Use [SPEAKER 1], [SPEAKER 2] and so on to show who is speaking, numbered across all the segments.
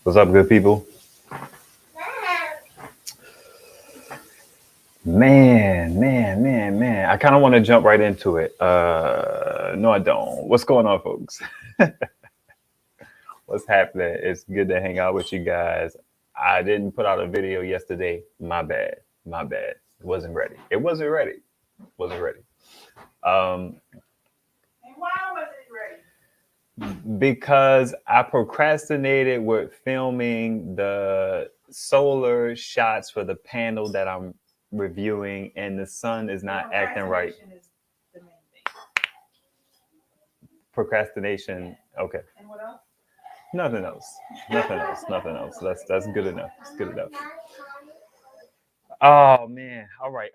[SPEAKER 1] What's up, good people? Man. I kind of want to jump right into it. No, I don't. What's going on, folks? What's happening? It's good to hang out with you guys. I didn't put out a video yesterday. My bad. It wasn't ready.
[SPEAKER 2] And why was it ready?
[SPEAKER 1] Because I procrastinated with filming the solar shots for the panel that I'm reviewing, and the sun is not acting right.
[SPEAKER 2] Is the main thing.
[SPEAKER 1] Procrastination. Okay.
[SPEAKER 2] And what else?
[SPEAKER 1] Nothing else. That's good enough. It's good enough. Oh man. All right.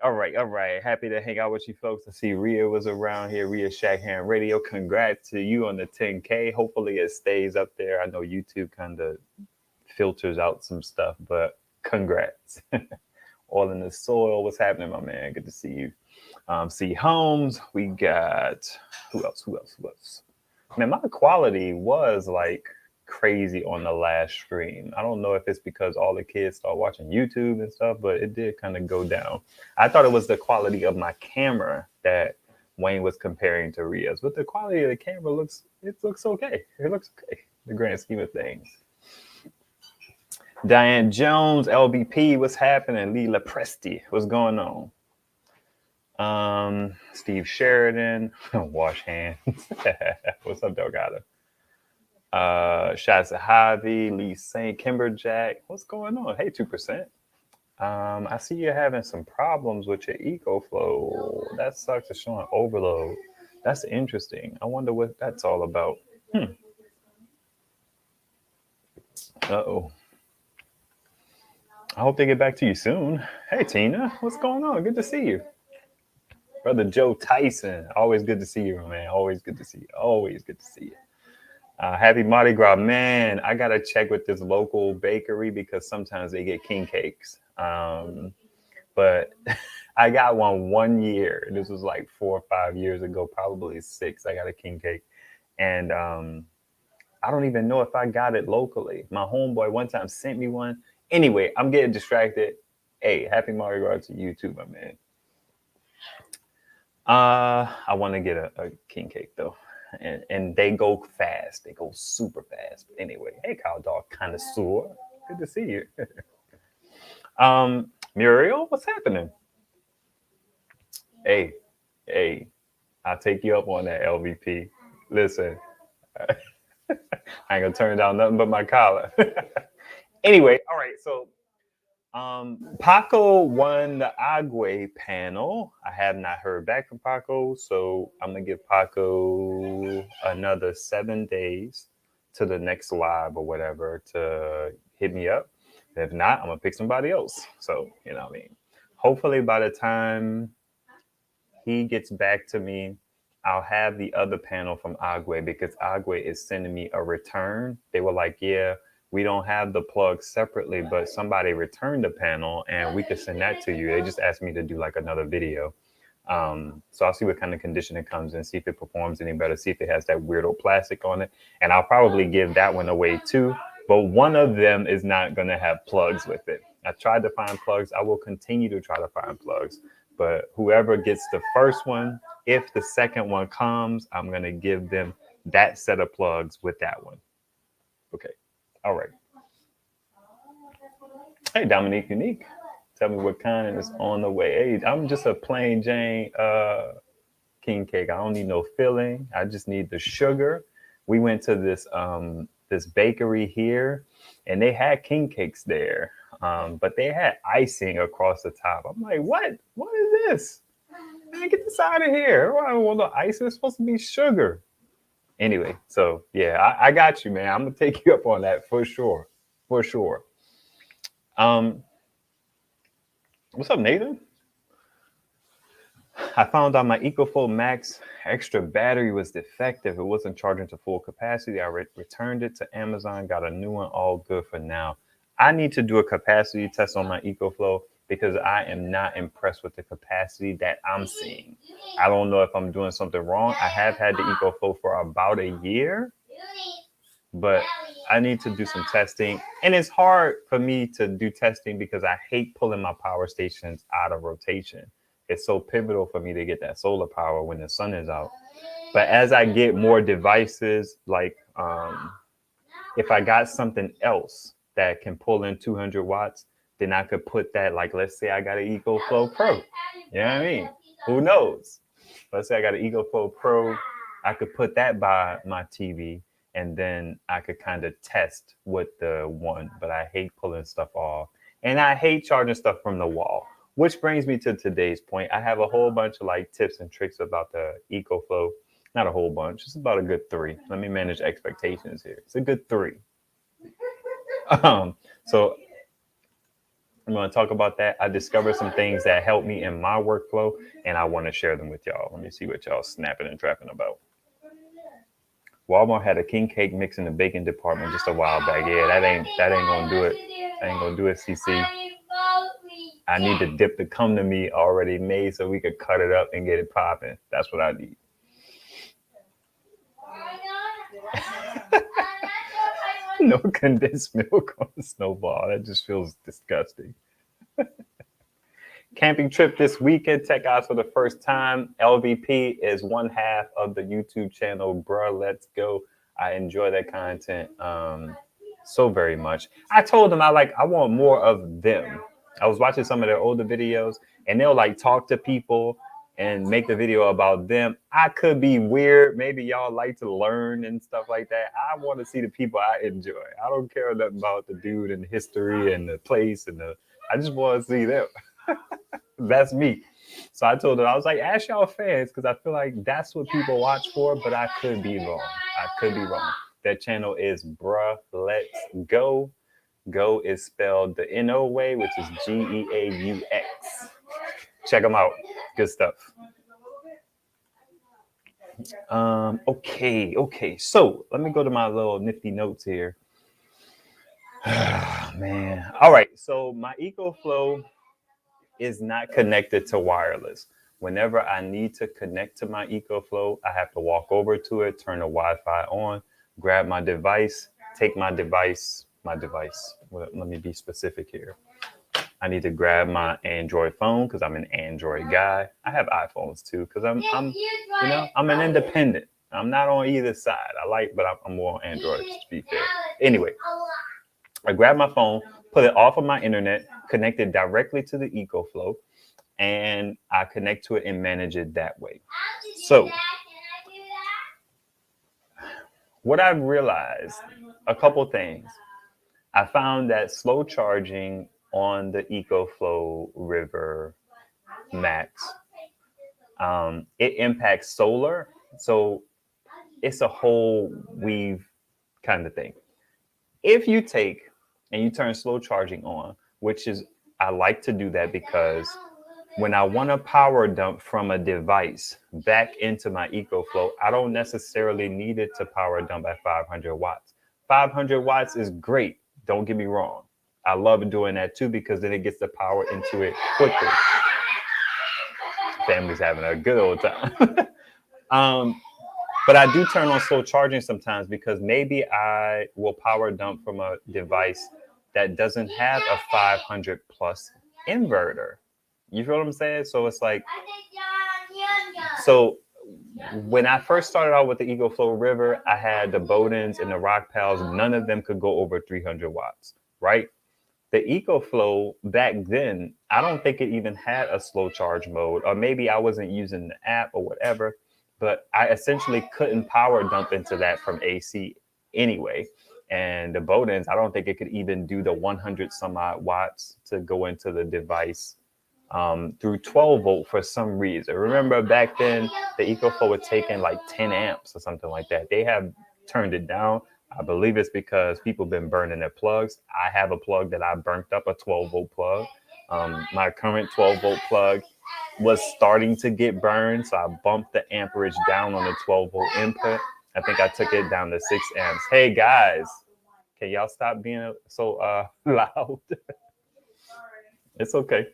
[SPEAKER 1] Happy to hang out with you folks. I see Rhea was around here. Rhea Shackhand Radio. Congrats to you on the 10K. Hopefully it stays up there. I know YouTube kind of filters out some stuff, but congrats. All in the soil. What's happening, my man? Good to see you. See Holmes. We got who else? Man, my quality was like crazy on the last stream. I don't know if it's because all the kids start watching YouTube and stuff, but it did kind of go down. I thought it was the quality of my camera that Wayne was comparing to Rhea's, but the quality of the camera looks okay. It looks okay, the grand scheme of things. Diane Jones, LBP, what's happening? Lee Lepresti, what's going on? Steve Sheridan, wash hands. What's up, Delgado? Shots at Javi, Lee St. Kimberjack. What's going on? Hey, 2%. I see you're having some problems with your Ecoflow. That sucks. It's showing overload. That's interesting. I wonder what that's all about. Uh-oh. I hope they get back to you soon. Hey, Tina. What's going on? Good to see you. Brother Joe Tyson. Always good to see you, man. Always good to see you. Happy Mardi Gras, man. I gotta check with this local bakery because sometimes they get king cakes. But I got one year. This was like 4 or 5 years ago, probably 6. I got a king cake, and I don't even know if I got it locally. My homeboy one time sent me one. Anyway, I'm getting distracted. Hey, happy Mardi Gras to you too, my man. I want to get a king cake though. And they go fast. They go super fast. But anyway, hey, Cowdog, Connoisseur. Good to see you. Muriel, what's happening? Hey, I'll take you up on that, LVP. Listen, I ain't gonna turn down nothing but my collar. Anyway, all right, so Paco won the Agwe panel. I have not heard back from Paco, so I'm gonna give Paco another 7 days to the next live or whatever to hit me up. If not, I'm gonna pick somebody else. So, you know what I mean? Hopefully by the time he gets back to me, I'll have the other panel from Agwe because Agwe is sending me a return. They were like, yeah, we don't have the plug separately, but somebody returned the panel and we could send that to you. They just asked me to do like another video. So I'll see what kind of condition it comes in, see if it performs any better, see if it has that weirdo plastic on it. And I'll probably give that one away too. But one of them is not going to have plugs with it. I tried to find plugs. I will continue to try to find plugs. But whoever gets the first one, if the second one comes, I'm going to give them that set of plugs with that one. Okay. All right. Hey, Dominique Unique. Tell me what kind is on the way. Hey, I'm just a plain Jane king cake. I don't need no filling. I just need the sugar. We went to this this bakery here, and they had king cakes there, but they had icing across the top. I'm like, what? What is this? Man, get this out of here. I don't want the icing. It's supposed to be sugar. Anyway, so yeah, I got you, man. I'm gonna take you up on that for sure. What's up, Nathan? I found out my Ecoflow Max extra battery was defective. It wasn't charging to full capacity. I returned it to Amazon, got a new one, all good for now. I need to do a capacity test on my Ecoflow because I am not impressed with the capacity that I'm seeing. I don't know if I'm doing something wrong. I have had the Ecoflow for about a year. but I need to do some testing. And it's hard for me to do testing because I hate pulling my power stations out of rotation. It's so pivotal for me to get that solar power when the sun is out. But as I get more devices, like if I got something else that can pull in 200 watts, then I could put that, like, let's say I got an Ecoflow Pro. You know what I mean? Who knows? Let's say I got an Ecoflow Pro. I could put that by my TV, and then I could kind of test with the one. But I hate pulling stuff off. And I hate charging stuff from the wall. Which brings me to today's point. I have a whole bunch of like tips and tricks about the Ecoflow. Not a whole bunch. It's about a good 3. Let me manage expectations here. It's a good 3. So I'm going to talk about that. I discovered some things that help me in my workflow, and I want to share them with y'all. Let me see what y'all snapping and trapping about. Walmart had a king cake mix in the baking department just a while back. Yeah, that ain't gonna do it. That ain't gonna do it, CC. I need the dip to come to me already made so we could cut it up and get it popping. That's what I need. No condensed milk on the snowball. That just feels disgusting. Camping trip this weekend. Tech Eyes for the first time. LVP is one half of the YouTube channel. Bruh, let's go. I enjoy that content so very much. I told them I want more of them. I was watching some of their older videos, and they'll like talk to people and make the video about them. I could be weird. Maybe y'all like to learn and stuff like that. I want to see the people I enjoy. I don't care nothing about the dude and the history and the place I just want to see them. That's me. So I told them, I was like, ask y'all fans, because I feel like that's what people watch for, but I could be wrong. I could be wrong. That channel is Bruh Let's Go. Go is spelled the N-O way, which is Geaux. Check them out. Good stuff. Okay. So let me go to my little nifty notes here. Man. All right. So my Ecoflow is not connected to wireless. Whenever I need to connect to my Ecoflow, I have to walk over to it, turn the Wi-Fi on, grab my device, take my device. Well, let me be specific here. I need to grab my Android phone because I'm an Android guy. I have iPhones too because I'm an independent. I'm not on either side. But I'm more on Android to be fair. Anyway, I grab my phone, put it off of my internet, connect it directly to the Ecoflow, and I connect to it and manage it that way. So what I've realized, a couple things. I found that slow charging on the Ecoflow River Max, it impacts solar. So it's a whole weave kind of thing. If you take and you turn slow charging on, which is, I like to do that because when I want to power dump from a device back into my Ecoflow, I don't necessarily need it to power dump at 500 watts. 500 watts is great. Don't get me wrong. I love doing that too because then it gets the power into it quickly. Family's having a good old time. But I do turn on slow charging sometimes because maybe I will power dump from a device that doesn't have a 500 plus inverter. You feel what I'm saying? So it's like, so when I first started out with the Ecoflow River, I had the Bowdens and the Rock Pals. None of them could go over 300 watts, right? The Ecoflow back then, I don't think it even had a slow charge mode, or maybe I wasn't using the app or whatever, but I essentially couldn't power dump into that from AC anyway. And the Bowdens, I don't think it could even do the 100 some odd watts to go into the device through 12 volt for some reason. Remember back then, the Ecoflow was taking like 10 amps or something like that. They have turned it down. I believe it's because people have been burning their plugs. I have a plug that I burnt up, a 12 volt plug. My current 12 volt plug was starting to get burned, so I bumped the amperage down on the 12 volt input. I think I took it down to 6 amps. Hey guys, can y'all stop being so loud? It's okay.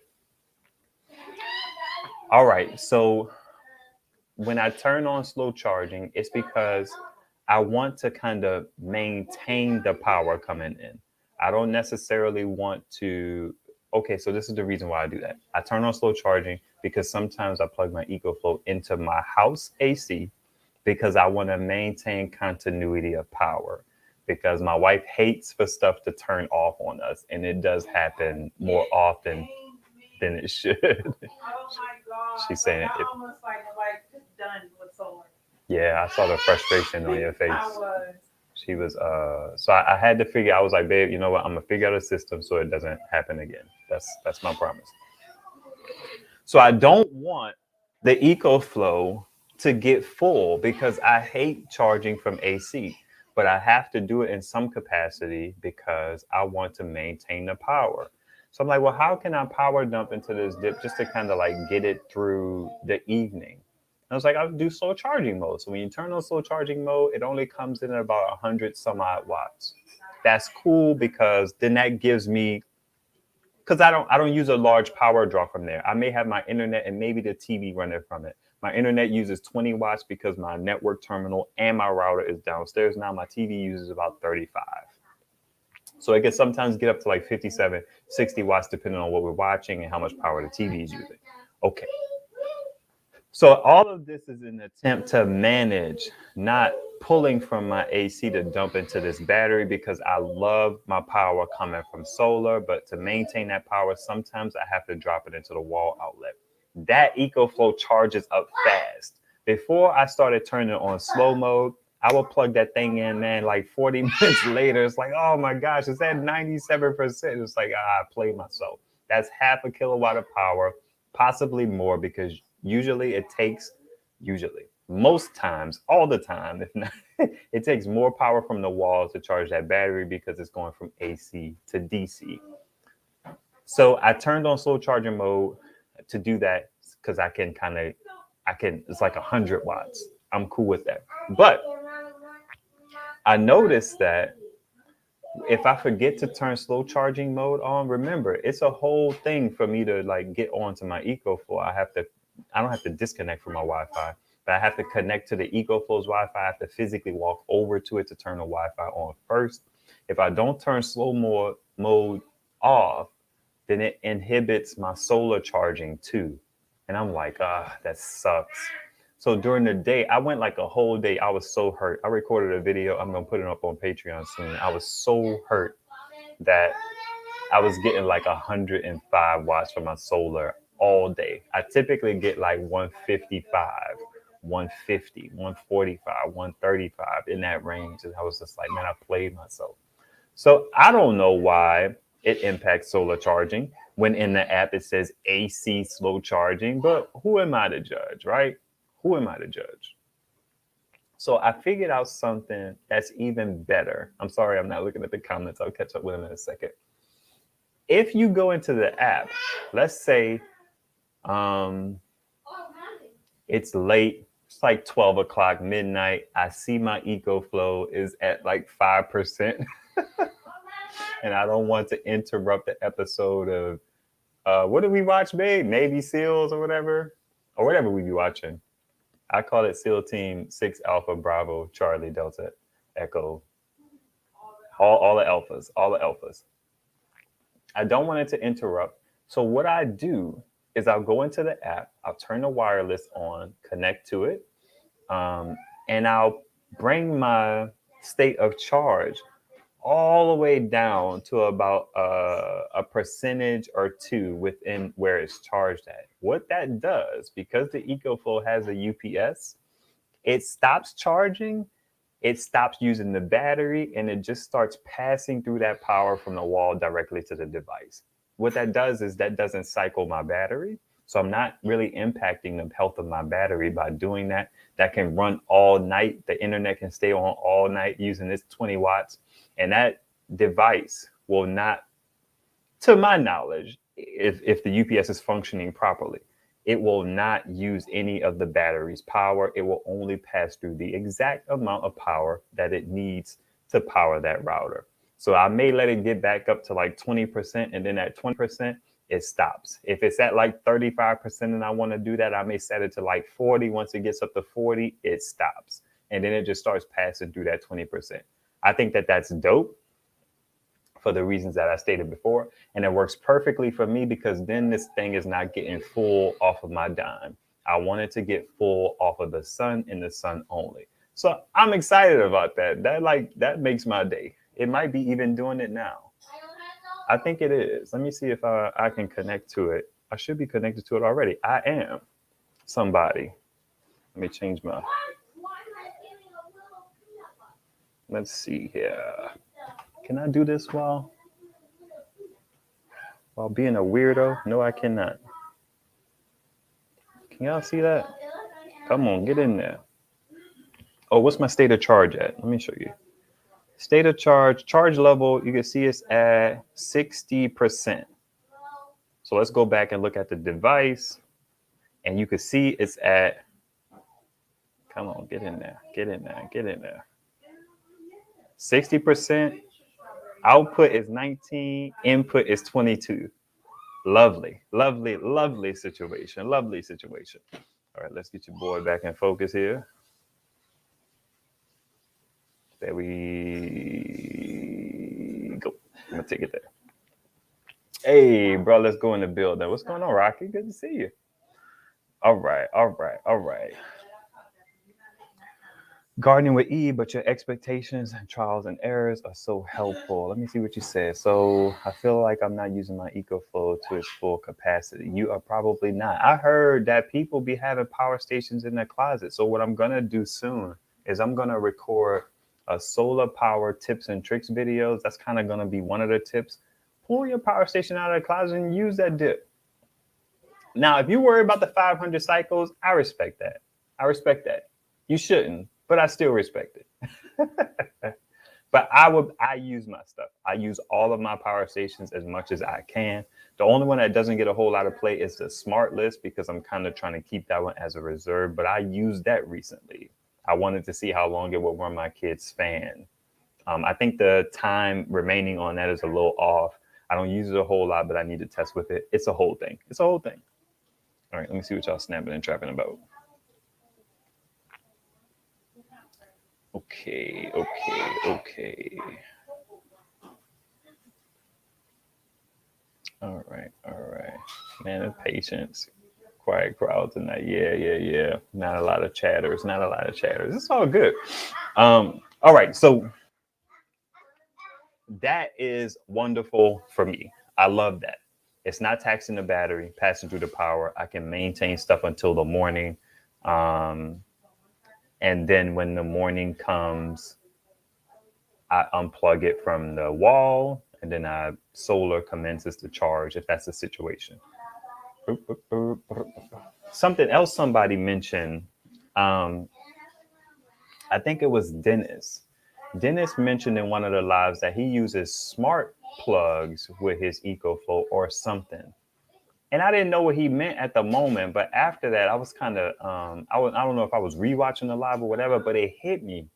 [SPEAKER 1] All right, so when I turn on slow charging, it's because I want to kind of maintain the power coming in. I don't necessarily want to. Okay, so this is the reason why I do that. I turn on slow charging because sometimes I plug my Ecoflow into my house AC because I want to maintain continuity of power. Because my wife hates for stuff to turn off on us, and it does happen more often than it should.
[SPEAKER 2] Oh my God.
[SPEAKER 1] She's saying
[SPEAKER 2] like,
[SPEAKER 1] it.
[SPEAKER 2] I almost like just done with solar.
[SPEAKER 1] Yeah, I saw the frustration on your face.
[SPEAKER 2] I was.
[SPEAKER 1] She was so I had to figure. I was like, babe, you know what? I'm gonna figure out a system so it doesn't happen again. That's my promise. So I don't want the EcoFlow to get full because I hate charging from AC, but I have to do it in some capacity because I want to maintain the power. So I'm like, well, how can I power dump into this dip just to kind of like get it through the evening? I was like, I'll do slow charging mode. So when you turn on slow charging mode, it only comes in at about 100 some odd watts. That's cool because then that gives me, because I don't use a large power draw from there. I may have my internet and maybe the TV running from it. My internet uses 20 watts because my network terminal and my router is downstairs now. My TV uses about 35. So it can sometimes get up to like 57, 60 watts depending on what we're watching and how much power the TV is using. Okay. So all of this is an attempt to manage not pulling from my AC to dump into this battery because I love my power coming from solar, but to maintain that power, sometimes I have to drop it into the wall outlet. That EcoFlow charges up fast. Before I started turning it on slow mode, I would plug that thing in, man, like 40 minutes later, it's like, oh my gosh, it's at 97%. It's like, I played myself. That's half a kilowatt of power, possibly more, because most times, all the time, if not, it takes more power from the wall to charge that battery because it's going from AC to DC. So I turned on slow charging mode to do that because it's like 100 watts. I'm cool with that. But I noticed that if I forget to turn slow charging mode on, remember, it's a whole thing for me to like get onto my EcoFlow. I don't have to disconnect from my Wi-Fi, but I have to connect to the EcoFlow's Wi-Fi. I have to physically walk over to it to turn the Wi-Fi on first. If I don't turn slow mode off, then it inhibits my solar charging too. And I'm like, that sucks. So during the day, I went like a whole day. I was so hurt. I recorded a video. I'm going to put it up on Patreon soon. I was so hurt that I was getting like 105 watts from my solar all day. I typically get like 155, 150, 145, 135 in that range. And I was just like, man, I played myself. So I don't know why it impacts solar charging when in the app it says AC slow charging, but who am I to judge, right? Who am I to judge? So I figured out something that's even better. I'm sorry, I'm not looking at the comments. I'll catch up with them in a second. If you go into the app, let's say it's late, it's like 12 o'clock, midnight. I see my EcoFlow is at like 5%. And I don't want to interrupt the episode of, what did we watch, babe? Navy SEALs or whatever we be watching. I call it SEAL Team 6 Alpha Bravo Charlie Delta Echo. All the alphas. I don't want it to interrupt. So what I do is I'll go into the app, I'll turn the wireless on, connect to it, and I'll bring my state of charge all the way down to about a percentage or two within where it's charged at. What that does, because the EcoFlow has a UPS, it stops charging, it stops using the battery, and it just starts passing through that power from the wall directly to the device. What that does is that doesn't cycle my battery. So I'm not really impacting the health of my battery by doing that. That can run all night. The internet can stay on all night using this 20 watts. And that device will not, to my knowledge, if the UPS is functioning properly, it will not use any of the battery's power. It will only pass through the exact amount of power that it needs to power that router. So I may let it get back up to like 20%, and then at 20%, it stops. If it's at like 35% and I want to do that, I may set it to like 40. Once it gets up to 40, it stops. and then it just starts passing through that 20%. I think that that's dope for the reasons that I stated before. And it works perfectly for me because then this thing is not getting full off of my dime. I want it to get full off of the sun and the sun only. So I'm excited about that. That makes my day. It might be even doing it now. I think it is. Let me see if I can connect to it. I should be connected to it already. I am somebody. Let me change my. Let's see here. Can I do this while being a weirdo? No, I cannot. Can y'all see that? Come on, get in there. Oh, what's my state of charge at? Let me show you. State of charge level, you can see it's at 60%. So let's go back and look at the device. And you can see it's at, come on, get in there, get in there, get in there. 60%, output is 19, input is 22. Lovely, lovely, lovely situation, lovely situation. All right, let's get your boy back in focus here. There we go. I'm gonna take it there. Hey, bro, let's go in the building. What's going on, Rocky? Good to see you. All right. Gardening with E, but your expectations and trials and errors are so helpful. Let me see what you said. So I feel like I'm not using my Ecoflow to its full capacity. You are probably not. I heard that people be having power stations in their closet. So what I'm gonna do soon is I'm gonna record a solar power tips and tricks videos. That's kind of gonna be one of the tips. Pull your power station out of the closet and use that dip. Now, if you worry about the 500 cycles, I respect that. You shouldn't, but I still respect it. But I use my stuff. I use all of my power stations as much as I can. The only one that doesn't get a whole lot of play is the smart list because I'm kind of trying to keep that one as a reserve, but I used that recently. I wanted to see how long it would run my kid's fan. I think the time remaining on that is a little off. I don't use it a whole lot, but I need to test with it. It's a whole thing. All right, let me see what y'all snapping and trapping about. Okay. All right. Man of patience. Quiet crowd tonight. Yeah. Not a lot of chatters. It's all good. All right, so that is wonderful for me. I love that. It's not taxing the battery, passing through the power. I can maintain stuff until the morning. And then when the morning comes, I unplug it from the wall and then solar commences to charge if that's the situation. Something else somebody mentioned, I think it was Dennis. Dennis mentioned in one of the lives that he uses smart plugs with his Ecoflow or something. And I didn't know what he meant at the moment, but after that, I was kind of, I don't know if I was rewatching the live or whatever, but it hit me.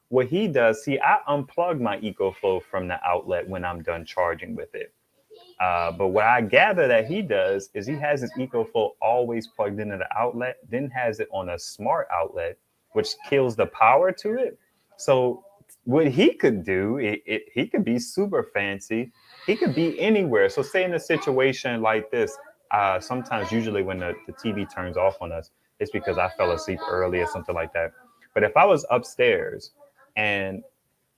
[SPEAKER 1] What he does, see, I unplug my Ecoflow from the outlet when I'm done charging with it. But what I gather that he does is he has his Ecoflow always plugged into the outlet, then has it on a smart outlet, which kills the power to it. So what he could do, he could be super fancy. He could be anywhere. So say in a situation like this, sometimes usually when the TV turns off on us, it's because I fell asleep early or something like that. But if I was upstairs and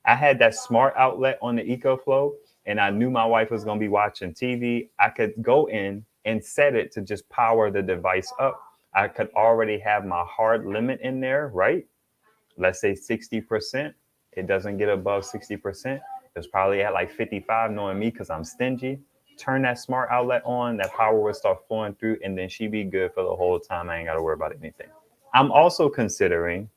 [SPEAKER 1] I had that smart outlet on the Ecoflow and I knew my wife was going to be watching TV, I could go in and set it to just power the device up. I could already have my hard limit in there, right? Let's say 60%. It doesn't get above 60%. It's probably at like 55, knowing me because I'm stingy. Turn that smart outlet on, that power will start flowing through, and then she be good for the whole time. I ain't got to worry about anything. I'm also considering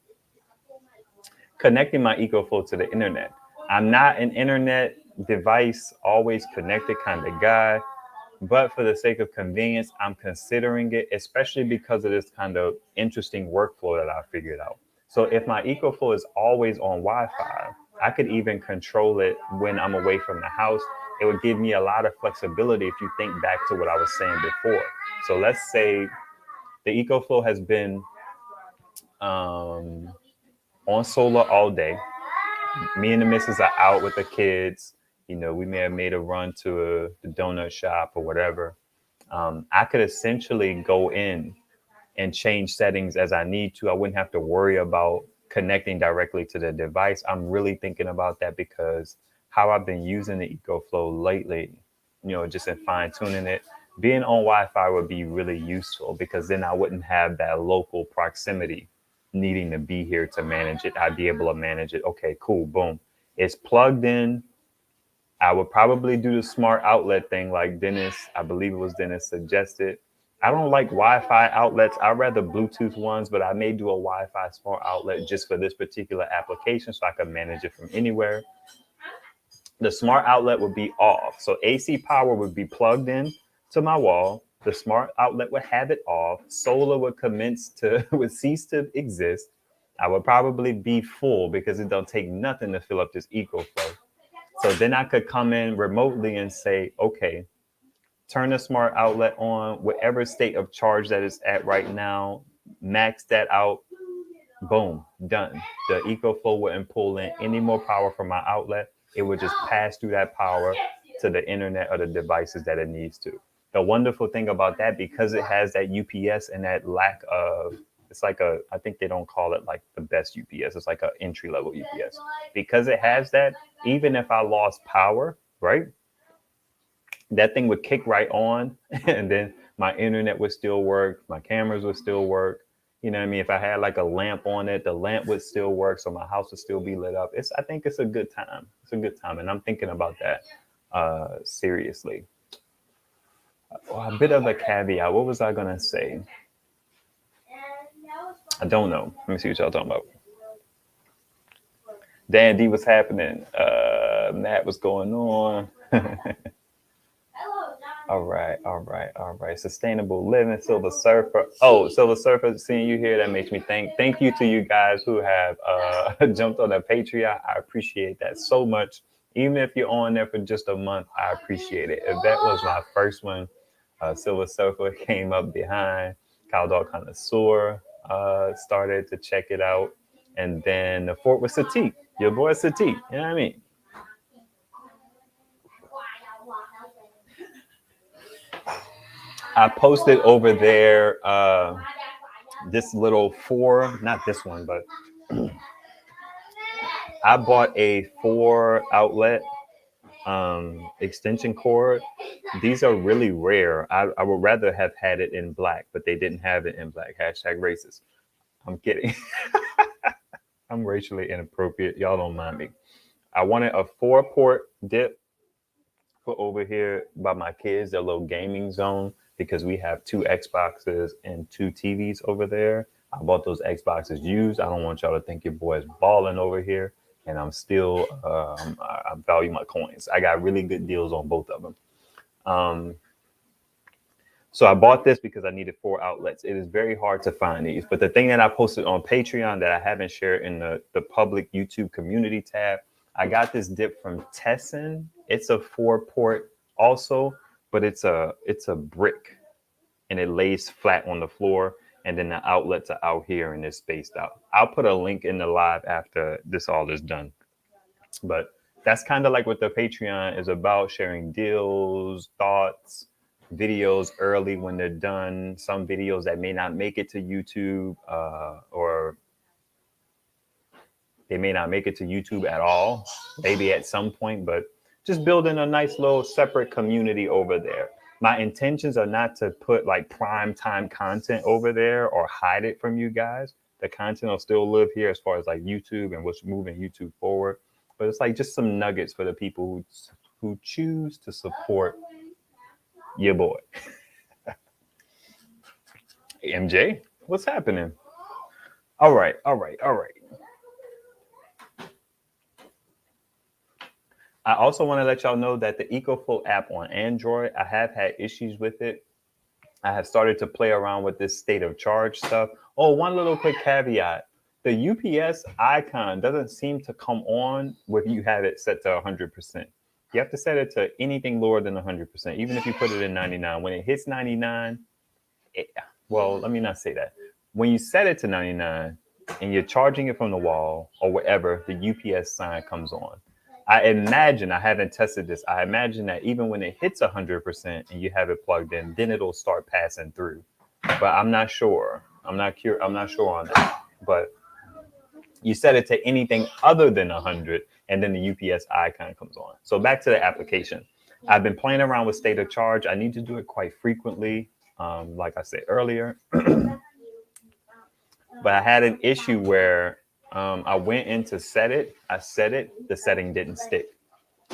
[SPEAKER 1] connecting my Ecoflow to the internet. I'm not an internet device, always connected kind of guy, but for the sake of convenience, I'm considering it, especially because of this kind of interesting workflow that I figured out. So if my Ecoflow is always on Wi-Fi, I could even control it when I'm away from the house. It would give me a lot of flexibility if you think back to what I was saying before. So let's say the Ecoflow has been on solar all day. Me and the missus are out with the kids. You know, we may have made a run to the donut shop or whatever. I could essentially go in and change settings as I need to. I wouldn't have to worry about connecting directly to the device. I'm really thinking about that because how I've been using the EcoFlow lately, you know, just in fine tuning it, being on Wi-Fi would be really useful because then I wouldn't have that local proximity needing to be here to manage it. I'd be able to manage it. Okay, cool, boom. It's plugged in. I would probably do the smart outlet thing like Dennis, I believe it was Dennis suggested. I don't like Wi-Fi outlets. I'd rather Bluetooth ones, but I may do a Wi-Fi smart outlet just for this particular application so I can manage it from anywhere. The smart outlet would be off. So AC power would be plugged in to my wall. The smart outlet would have it off. Solar would would cease to exist. I would probably be full because it don't take nothing to fill up this EcoFlow. So then I could come in remotely and say, okay, turn the smart outlet on, whatever state of charge that it's at right now, max that out, boom, done. The EcoFlow wouldn't pull in any more power from my outlet. It would just pass through that power to the internet or the devices that it needs to. The wonderful thing about that, because it has that UPS and that lack of, it's like I think they don't call it like the best UPS. It's like an entry level UPS. Because it has that, even if I lost power, right? That thing would kick right on and then my internet would still work. My cameras would still work. You know what I mean? If I had like a lamp on it, the lamp would still work. So my house would still be lit up. I think it's a good time. It's a good time. And I'm thinking about that seriously. A bit of a caveat. What was I going to say? I don't know. Let me see what y'all talking about. Dandy, what's happening? Matt, what's going on? All right. Sustainable living, Silver Surfer. Oh, Silver Surfer, seeing you here, that makes me thank you to you guys who have jumped on the Patreon. I appreciate that so much. Even if you're on there for just a month, I appreciate it. Yvette was my first one. Silver Surfer came up behind. Cowdog Connoisseur started to check it out. And then the fourth was Setite, your boy Setite. You know what I mean? I posted over there this little not this one, but I bought a 4 outlet extension cord. These are really rare. I would rather have had it in black, but they didn't have it in black. Hashtag racist. I'm kidding. I'm racially inappropriate. Y'all don't mind me. I wanted a 4-port dip for over here by my kids, their little gaming zone, because we have 2 Xboxes and 2 TVs over there. I bought those Xboxes used. I don't want y'all to think your boy's balling over here. And I'm still, I value my coins. I got really good deals on both of them. So I bought this because I needed 4 outlets. It is very hard to find these. But the thing that I posted on Patreon that I haven't shared in the public YouTube community tab, I got this dip from Tessan. It's a 4-port also, but it's a brick and it lays flat on the floor. And then the outlets are out here and it's spaced out. I'll put a link in the live after this all is done. But that's kind of like what the Patreon is about, sharing deals, thoughts, videos early when they're done. Some videos that may not make it to YouTube or they may not make it to YouTube at all, maybe at some point, but just building a nice little separate community over there. My intentions are not to put like prime time content over there or hide it from you guys. The content will still live here as far as like YouTube and what's moving YouTube forward. But it's like just some nuggets for the people who choose to support your boy. Hey, MJ, what's happening? All right. I also want to let y'all know that the Ecoflow app on Android, I have had issues with it. I have started to play around with this state of charge stuff. Oh, one little quick caveat. The UPS icon doesn't seem to come on when you have it set to 100%. You have to set it to anything lower than 100%, even if you put it in 99. When it hits 99, well, let me not say that. When you set it to 99, and you're charging it from the wall or wherever, the UPS sign comes on. I imagine, I haven't tested this, I imagine that even when it hits 100% and you have it plugged in, then it'll start passing through. But I'm not sure. I'm not sure on that. But you set it to anything other than 100, and then the UPS icon comes on. So back to the application. I've been playing around with state of charge. I need to do it quite frequently, like I said earlier. But I had an issue where I went in to set it. I set it. The setting didn't stick.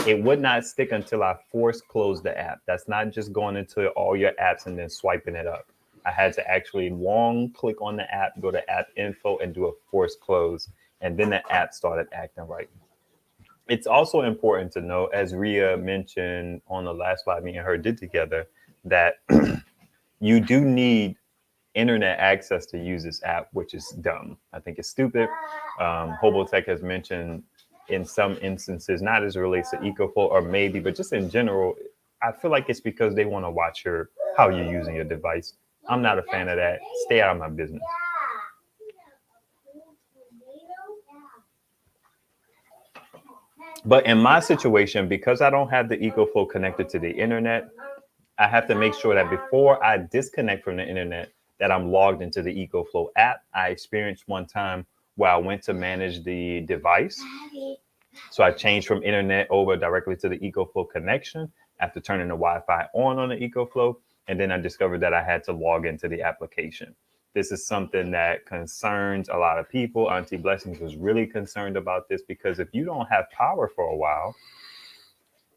[SPEAKER 1] It would not stick until I force close the app. That's not just going into all your apps and then swiping it up. I had to actually long click on the app, go to app info and do a force close. And then the app started acting right. It's also important to know, as Ria mentioned on the last live me and her did together, that you do need internet access to use this app, which is dumb. I think it's stupid. Hobotech has mentioned in some instances, not as it relates to Ecoflow or maybe, but just in general, I feel like it's because they want to watch how you're using your device. I'm not a fan of that. Stay out of my business. But in my situation, because I don't have the Ecoflow connected to the internet, I have to make sure that before I disconnect from the internet, that I'm logged into the Ecoflow app. I experienced one time where I went to manage the device. So I changed from internet over directly to the Ecoflow connection after turning the Wi-Fi on the Ecoflow. And then I discovered that I had to log into the application. This is something that concerns a lot of people. Auntie Blessings was really concerned about this because if you don't have power for a while,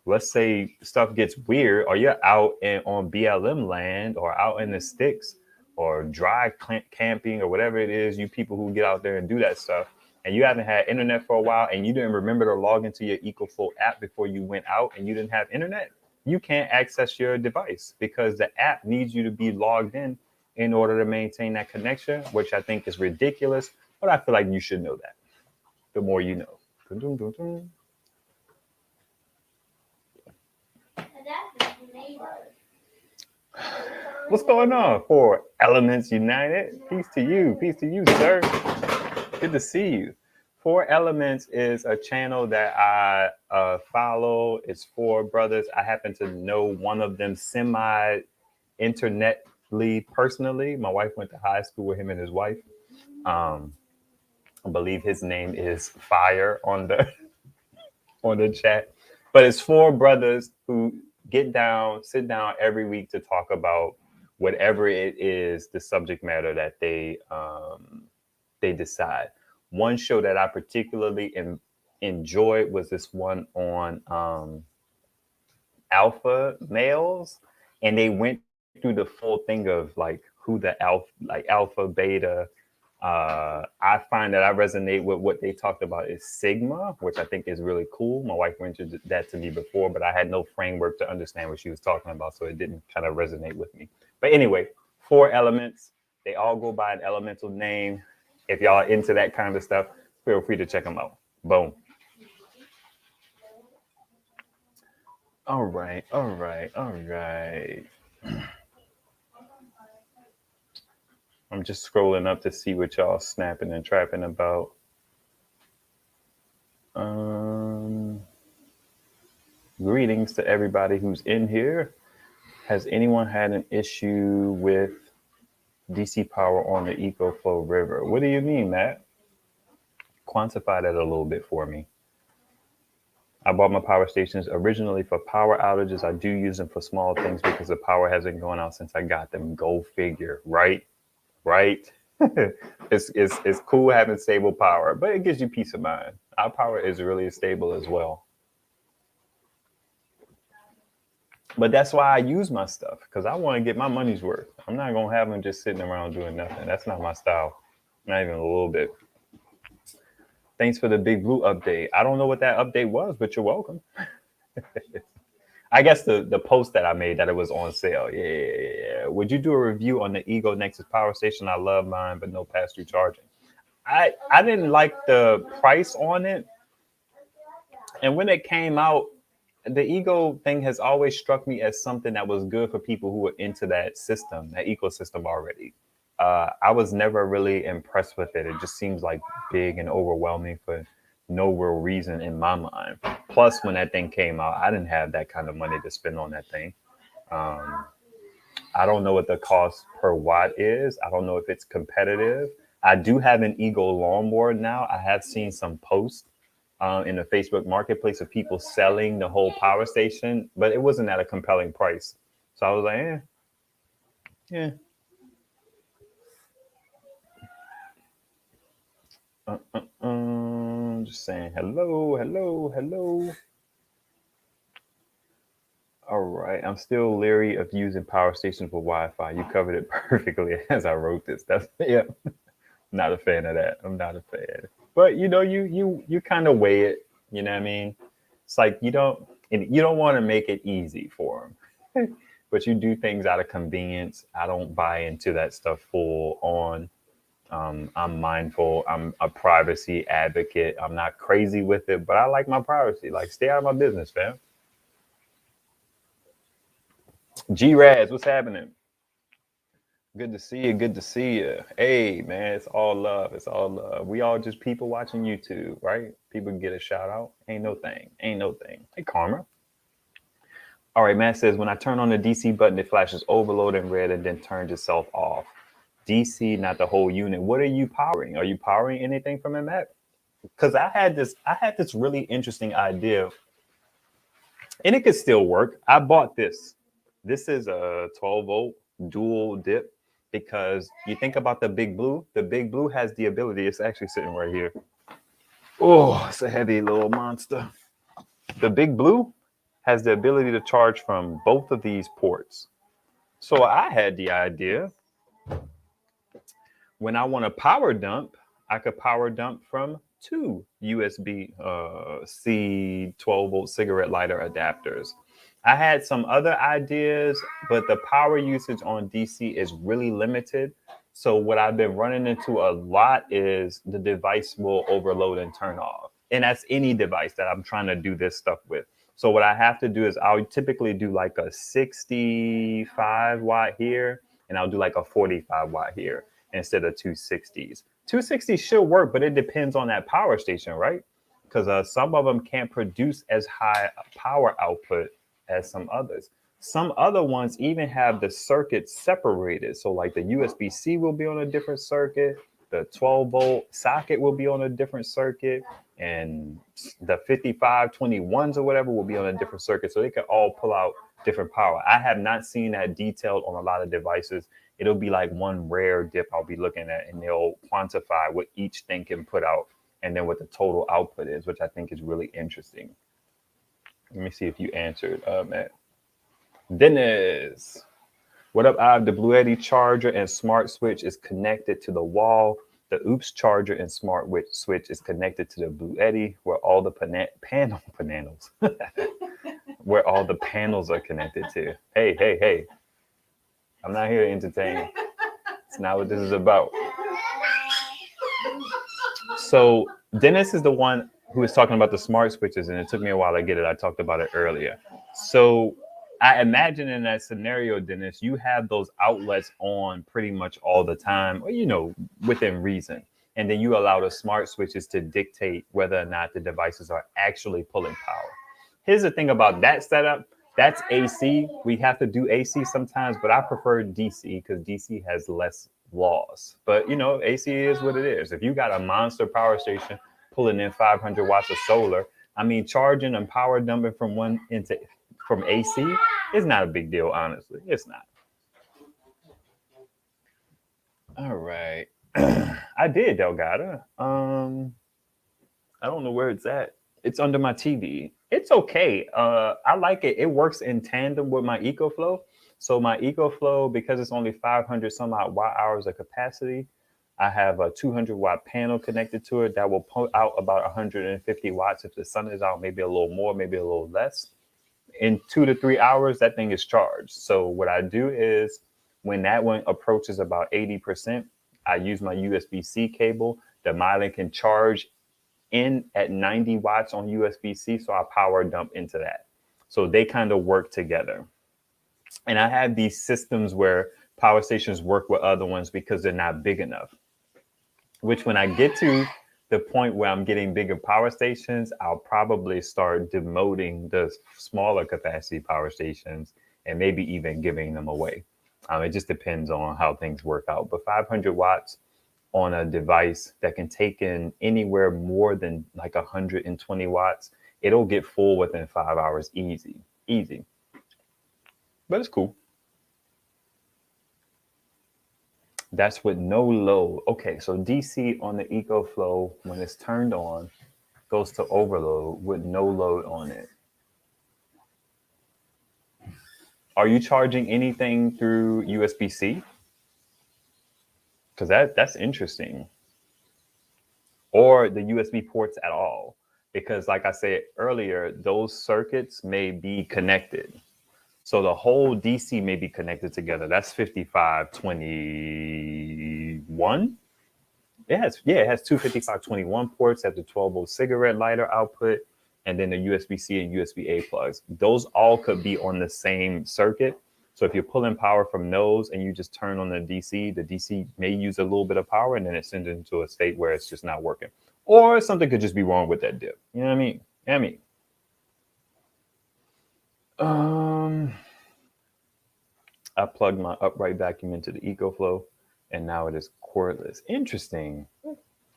[SPEAKER 1] let's say stuff gets weird, or you're out on BLM land or out in the sticks or dry camping or whatever it is, you people who get out there and do that stuff, and you haven't had internet for a while and you didn't remember to log into your Ecoflow app before you went out and you didn't have internet, you can't access your device because the app needs you to be logged in order to maintain that connection, which I think is ridiculous, but I feel like you should know that. The more you know. Dun, dun, dun, dun. What's going on? For Elements United? Peace to you, sir. Good to see you. Four Elements is a channel that I follow. It's four brothers. I happen to know one of them semi-internetly personally. My wife went to high school with him and his wife. I believe his name is Fire on the chat. But it's four brothers who sit down every week to talk about whatever it is, the subject matter that they decide. One show that I particularly enjoyed was this one on alpha males, and they went through the full thing of like who the alpha, beta. I find that I resonate with what they talked about is Sigma, which I think is really cool. My wife mentioned that to me before, but I had no framework to understand what she was talking about, so it didn't kind of resonate with me. But anyway, four elements. They all go by an elemental name. If y'all are into that kind of stuff, feel free to check them out. Boom. All right. I'm just scrolling up to see what y'all snapping and trapping about. Greetings to everybody who's in here. Has anyone had an issue with DC power on the Ecoflow River? What do you mean, Matt? Quantify that a little bit for me. I bought my power stations originally for power outages. I do use them for small things because the power hasn't gone out since I got them. Go figure, right? It's cool having stable power, but it gives you peace of mind. Our power is really stable as well. But that's why I use my stuff, because I want to get my money's worth. I'm not going to have them just sitting around doing nothing. That's not my style. Not even a little bit. Thanks for the Big Blue update. I don't know what that update was, but you're welcome. I guess the post that I made that it was on sale. Yeah. Would you do a review on the Ego Nexus power station? I love mine, but no pass-through charging. I didn't like the price on it. And when it came out, the Ego thing has always struck me as something that was good for people who were into that system, that ecosystem already. I was never really impressed with it. It just seems like big and overwhelming for no real reason in my mind. Plus, when that thing came out, I didn't have that kind of money to spend on that thing. I don't know what the cost per watt is. I don't know if it's competitive. I do have an Eagle lawnmower now. I have seen some posts in the Facebook marketplace of people selling the whole power station, but it wasn't at a compelling price. So I was like, yeah. Just saying hello, hello, hello. All right. I'm still leery of using power stations with Wi-Fi. You covered it perfectly as I wrote this. That's yeah. Not a fan of that. I'm not a fan. But you kind of weigh it. You know what I mean? It's like you don't want to make it easy for them, but you do things out of convenience. I don't buy into that stuff full on. I'm mindful. I'm a privacy advocate. I'm not crazy with it, but I like my privacy. Like, stay out of my business, fam. G-Raz, what's happening? Good to see you. Good to see you. Hey, man, it's all love. It's all love. We all just people watching YouTube, right? People get a shout out. Ain't no thing. Ain't no thing. Hey, Karma. All right, Matt says, when I turn on the DC button, it flashes overload in red and then turns itself off. DC, not the whole unit. What are you powering? Are you powering anything from it, Matt? Because I had this really interesting idea, and it could still work. I bought this. This is a 12-volt dual dip, because you think about the Big Blue. The Big Blue has the ability. It's actually sitting right here. Oh, it's a heavy little monster. The Big Blue has the ability to charge from both of these ports. So I had the idea, when I want to power dump, I could power dump from two USB C 12-volt cigarette lighter adapters. I had some other ideas, but the power usage on DC is really limited. So what I've been running into a lot is the device will overload and turn off. And that's any device that I'm trying to do this stuff with. So what I have to do is I'll typically do like a 65 watt here, and I'll do like a 45 watt here instead of 260s. 260s should work, but it depends on that power station, right? Because some of them can't produce as high power output as some others. Some other ones even have the circuits separated. So like the USB-C will be on a different circuit, the 12-volt socket will be on a different circuit, and the 5521s or whatever will be on a different circuit. So they can all pull out different power. I have not seen that detailed on a lot of devices. It'll be like one rare dip I'll be looking at, and they'll quantify what each thing can put out and then what the total output is, which I think is really interesting. Let me see if you answered, Matt. Dennis, what up, Ive? The Bluetti charger and smart switch is connected to the wall. The Oops charger and smart switch is connected to the Bluetti, where all the panels, where all the panels are connected to. Hey. I'm not here to entertain. It's not what this is about. So Dennis is the one who was talking about the smart switches, and it took me a while to get it. I talked about it earlier. So I imagine in that scenario, Dennis, you have those outlets on pretty much all the time, or, within reason. And then you allow the smart switches to dictate whether or not the devices are actually pulling power. Here's the thing about that setup. That's AC. We have to do AC sometimes, but I prefer DC because DC has less loss. But, AC is what it is. If you got a monster power station pulling in 500 watts of solar, I mean, charging and power dumping from AC is not a big deal, honestly. It's not. All right. I did, Delgado. I don't know where it's at. It's under my TV. It's okay. I like it. It works in tandem with my Ecoflow. So my Ecoflow, because it's only 500 some odd watt hours of capacity, I have a 200 watt panel connected to it that will put out about 150 watts if the sun is out, maybe a little more, maybe a little less. In 2 to 3 hours, that thing is charged. So what I do is when that one approaches about 80%, I use my USB-C cable. The Milin can charge in at 90 watts on USB-C, so I power dump into that. So they kind of work together. And I have these systems where power stations work with other ones because they're not big enough. Which when I get to the point where I'm getting bigger power stations, I'll probably start demoting the smaller capacity power stations and maybe even giving them away. It just depends on how things work out. But 500 watts on a device that can take in anywhere more than like 120 watts, it'll get full within 5 hours. Easy. But it's cool. That's with no load. Okay, so DC on the Ecoflow, when it's turned on, goes to overload with no load on it. Are you charging anything through USB-C? Because that's interesting. Or the USB ports at all. Because like I said earlier, those circuits may be connected. So the whole DC may be connected together. That's 5521. It has two 5521 ports at the 12-volt cigarette lighter output, and then the USB-C and USB-A plugs. Those all could be on the same circuit. So if you're pulling power from those and you just turn on the DC may use a little bit of power, and then it sends it into a state where it's just not working. Or something could just be wrong with that dip. You know what I mean? I plugged my upright vacuum into the Ecoflow, and now it is cordless. Interesting.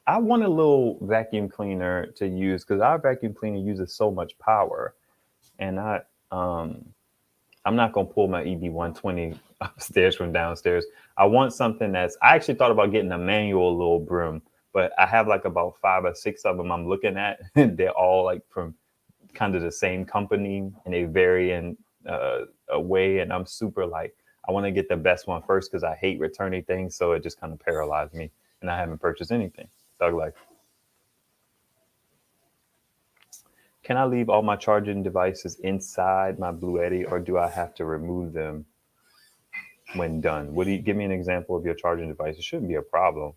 [SPEAKER 1] I want a little vacuum cleaner to use because our vacuum cleaner uses so much power, and I'm not gonna pull my EB120 upstairs from downstairs. I want something I actually thought about getting a manual little broom, but I have like about 5 or 6 of them I'm looking at. They're all like from kind of the same company, and they vary in a way. And I'm super like, I want to get the best one first because I hate returning things. So it just kind of paralyzed me, and I haven't purchased anything. Thug life. Can I leave all my charging devices inside my Blue Eddy, or do I have to remove them when done? Give me an example of your charging device? It shouldn't be a problem.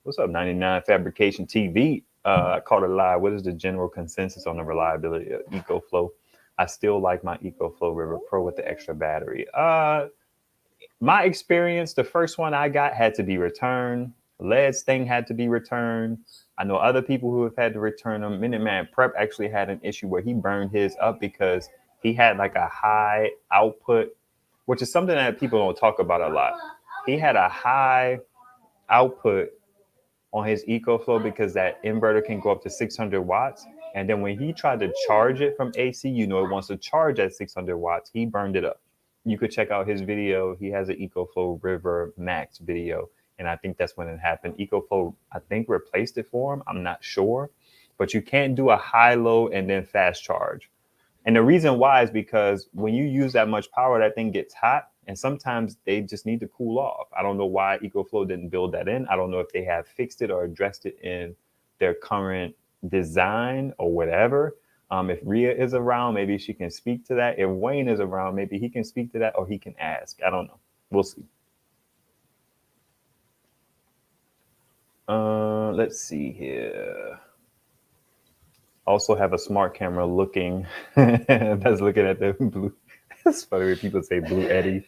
[SPEAKER 1] What's up, 99 Fabrication TV? I caught it live. What is the general consensus on the reliability of Ecoflow? I still like my Ecoflow River Pro with the extra battery. My experience, the first one I got had to be returned. Led's thing had to be returned. I know other people who have had to return them. Minuteman Prep actually had an issue where he burned his up because he had like a high output, which is something that people don't talk about a lot. He had a high output on his Ecoflow because that inverter can go up to 600 watts. And then when he tried to charge it from AC, it wants to charge at 600 watts. He burned it up. You could check out his video. He has an Ecoflow River Max video. And I think that's when it happened. Ecoflow, I think, replaced it for him. I'm not sure. But you can't do a high load and then fast charge. And the reason why is because when you use that much power, that thing gets hot. And sometimes they just need to cool off. I don't know why Ecoflow didn't build that in. I don't know if they have fixed it or addressed it in their current design or whatever. If Rhea is around, maybe she can speak to that. If Wayne is around, maybe he can speak to that, or he can ask. I don't know. We'll see. Let's see here. Also have a smart camera looking that's looking at the blue. It's funny when people say Blue Eddy.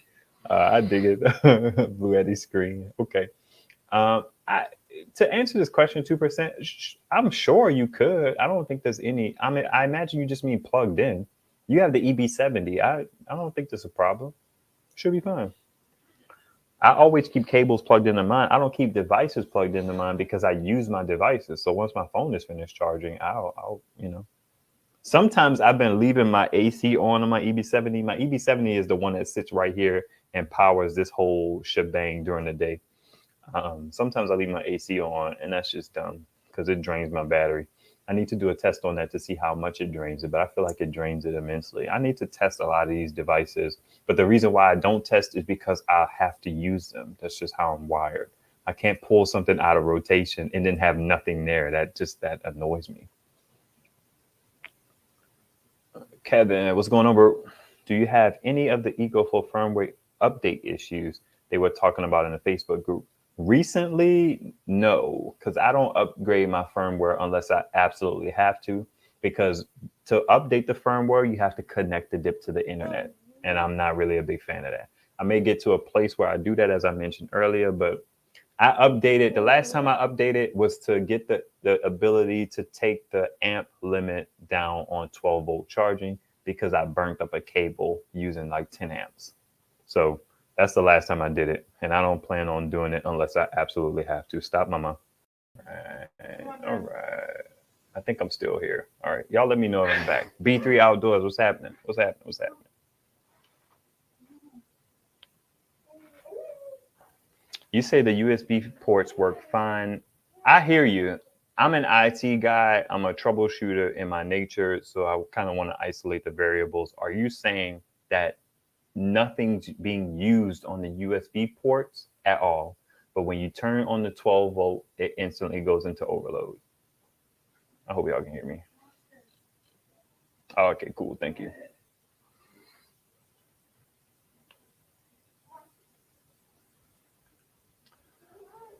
[SPEAKER 1] I dig it. Blue Eddy screen. Okay. To answer this question, 2%, I'm sure you could. I don't think there's any. I mean, I imagine you just mean plugged in. You have the EB70. I don't think there's a problem. Should be fine. I always keep cables plugged into mine. I don't keep devices plugged into mine because I use my devices. So once my phone is finished charging, I'll Sometimes I've been leaving my AC on my EB70. My EB70 is the one that sits right here and powers this whole shebang during the day. Sometimes I leave my AC on, and that's just dumb because it drains my battery. I need to do a test on that to see how much it drains it, but I feel like it drains it immensely. I need to test a lot of these devices, but the reason why I don't test is because I have to use them. That's just how I'm wired. I can't pull something out of rotation and then have nothing there. That annoys me. Kevin, what's going on, bro? Do you have any of the Ecoflow firmware update issues they were talking about in the Facebook group? Recently, no, because I don't upgrade my firmware unless I absolutely have to, because to update the firmware, you have to connect the dip to the internet. And I'm not really a big fan of that. I may get to a place where I do that, as I mentioned earlier, but I updated, the last time I updated was to get the ability to take the amp limit down on 12 volt charging because I burnt up a cable using like 10 amps. So that's the last time I did it. And I don't plan on doing it unless I absolutely have to. Stop, mama. All right. I think I'm still here. All right. Y'all let me know if I'm back. B3 Outdoors. What's happening? What's happening? What's happening? You say the USB ports work fine. I hear you. I'm an IT guy. I'm a troubleshooter in my nature. So I kind of want to isolate the variables. Are you saying that nothing's being used on the USB ports at all, but when you turn on the 12 volt, it instantly goes into overload? I hope y'all can hear me. Oh, okay, cool. Thank you.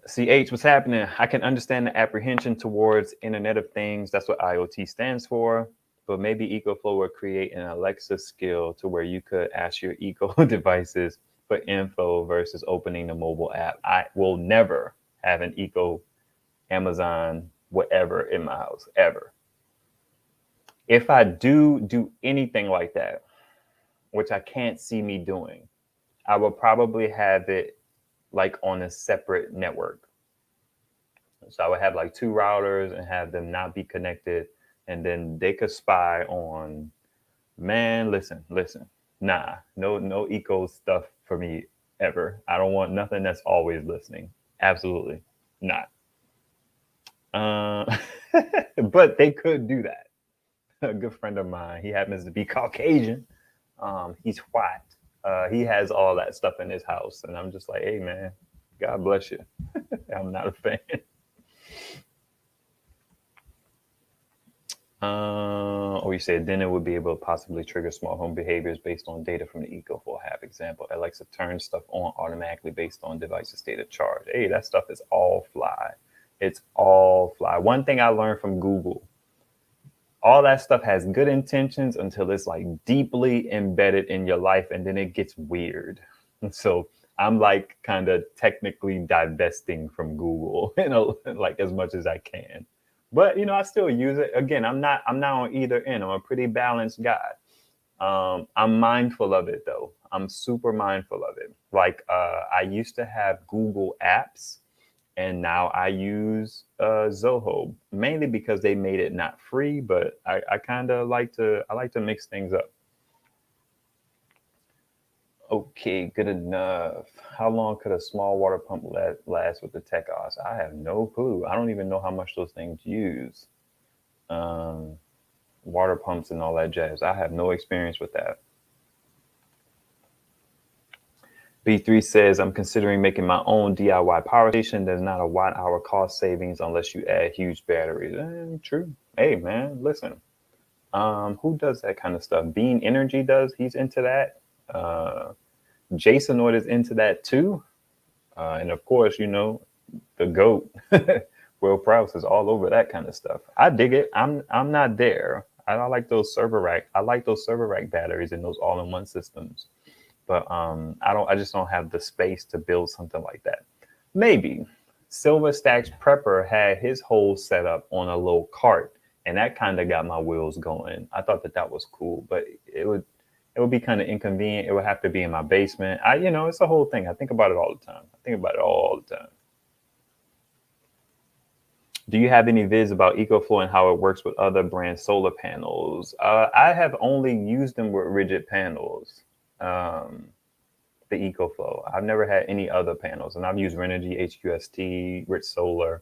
[SPEAKER 1] CH, what's happening? I can understand the apprehension towards Internet of Things. That's what IoT stands for. But maybe Ecoflow will create an Alexa skill to where you could ask your Eco devices for info versus opening the mobile app. I will never have an Eco, Amazon, whatever in my house, ever. If I do anything like that, which I can't see me doing, I will probably have it like on a separate network. So I would have like 2 routers and have them not be connected, and then they could spy on, man, listen, nah, no eco stuff for me ever. I don't want nothing that's always listening. Absolutely not. But they could do that. A good friend of mine, he happens to be Caucasian. He's white. He has all that stuff in his house, and I'm just like, hey man, God bless you. I'm not a fan. You said then it would be able to possibly trigger smart home behaviors based on data from the Ecoflow app. Example, Alexa turns stuff on automatically based on device's state of charge. Hey, that stuff is all fly. It's all fly. One thing I learned from Google, all that stuff has good intentions until it's like deeply embedded in your life, and then it gets weird. So I'm like kind of technically divesting from Google, like as much as I can. But I still use it. Again, I'm not on either end. I'm a pretty balanced guy. I'm mindful of it though. I'm super mindful of it. Like I used to have Google Apps, and now I use Zoho, mainly because they made it not free, but I kind of like to mix things up. Okay, good enough. How long could a small water pump last with the tech OS? I have no clue. I don't even know how much those things use. Water pumps and all that jazz. I have no experience with that. B3 says, I'm considering making my own DIY power station. There's not a watt hour cost savings unless you add huge batteries. True. Hey, man, listen. Who does that kind of stuff? Bean Energy does. He's into that. Jason Noyd is into that too. And of course, the GOAT, Will Prowse, is all over that kind of stuff. I dig it. I'm not there. I like those server rack. I like those server rack batteries and those all-in-one systems. But I just don't have the space to build something like that. Maybe Silver Stacks Prepper had his whole setup on a little cart, and that kind of got my wheels going. I thought that was cool, but it would be kind of inconvenient. It would have to be in my basement. It's a whole thing. I think about it all the time. Do you have any vids about Ecoflow and how it works with other brand solar panels? I have only used them with rigid panels. The Ecoflow. I've never had any other panels, and I've used Renogy, HQST, Rich Solar.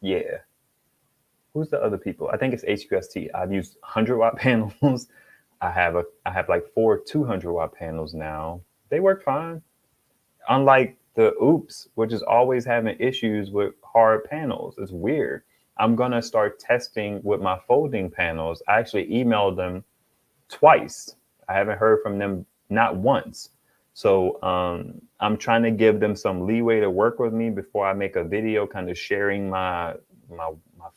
[SPEAKER 1] Yeah. Who's the other people? I think it's HQST. I've used 100-watt panels. I have like 4 200-watt panels now. They work fine. Unlike the Oops, which is always having issues with hard panels. It's weird. I'm gonna start testing with my folding panels. I actually emailed them twice. I haven't heard from them not once. So I'm trying to give them some leeway to work with me before I make a video kind of sharing my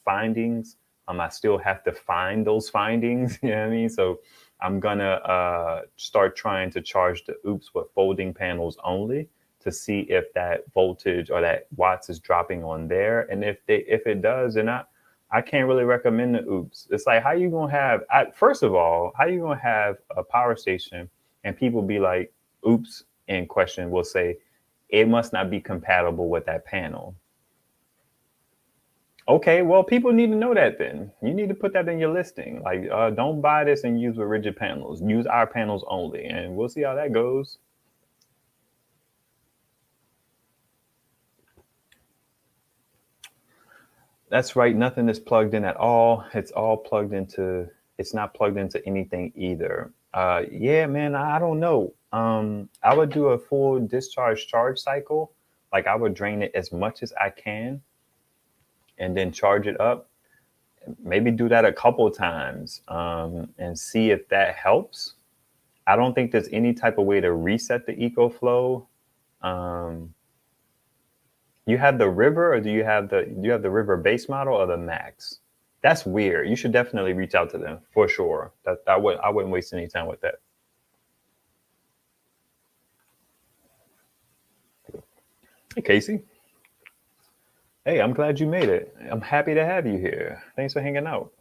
[SPEAKER 1] findings. I still have to find those findings, you know what I mean? So I'm gonna start trying to charge the oops with folding panels only to see if that voltage or that watts is dropping on there. And if it does, then I can't really recommend the oops. It's like, how you gonna have, first of all, how you gonna have a power station and people be like, oops, in question will say, it must not be compatible with that panel. Okay, well, people need to know that then. You need to put that in your listing. Like, don't buy this and use with rigid panels. Use our panels only, and we'll see how that goes. That's right. Nothing is plugged in at all. It's all plugged into, it's not plugged into anything either. Yeah, man, I don't know. I would do a full discharge charge cycle. Like I would drain it as much as I can and then charge it up. Maybe do that a couple times and see if that helps. I don't think there's any type of way to reset the Ecoflow. You have the River, or do you have the River base model or the Max? That's weird. You should definitely reach out to them for sure. That I wouldn't waste any time with that. Hey Casey. Hey, I'm glad you made it. I'm happy to have you here. Thanks for hanging out.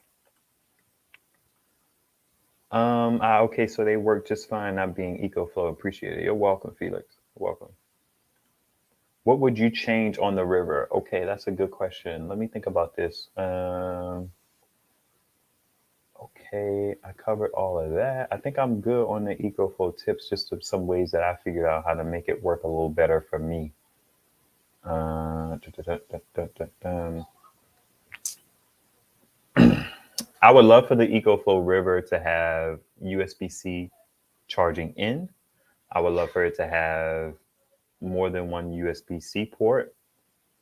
[SPEAKER 1] Okay, so they work just fine not being Ecoflow. Appreciate it. You're welcome, Felix. You're welcome. What would you change on the River? Okay, that's a good question. Let me think about this. Okay, I covered all of that. I think I'm good on the Ecoflow tips, just some ways that I figured out how to make it work a little better for me. I would love for the Ecoflow River to have USB-C charging in. I would love for it to have more than one USB-C port.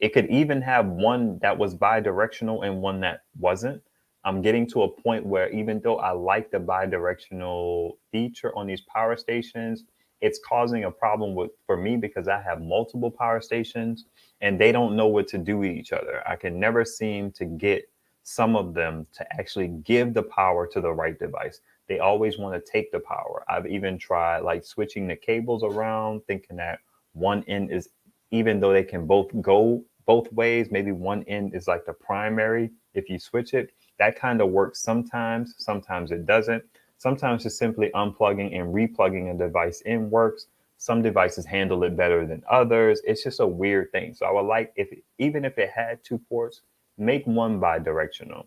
[SPEAKER 1] It could even have one that was bi-directional and one that wasn't. I'm getting to a point where even though I like the bi-directional feature on these power stations, it's causing a problem for me because I have multiple power stations and they don't know what to do with each other. I can never seem to get some of them to actually give the power to the right device. They always want to take the power. I've even tried like switching the cables around, thinking that one end is, even though they can both go both ways, maybe one end is like the primary. If you switch it, that kind of works sometimes. Sometimes it doesn't. Sometimes just simply unplugging and replugging a device in works. Some devices handle it better than others. It's just a weird thing. So I would like, if even if it had two ports, make one bi-directional,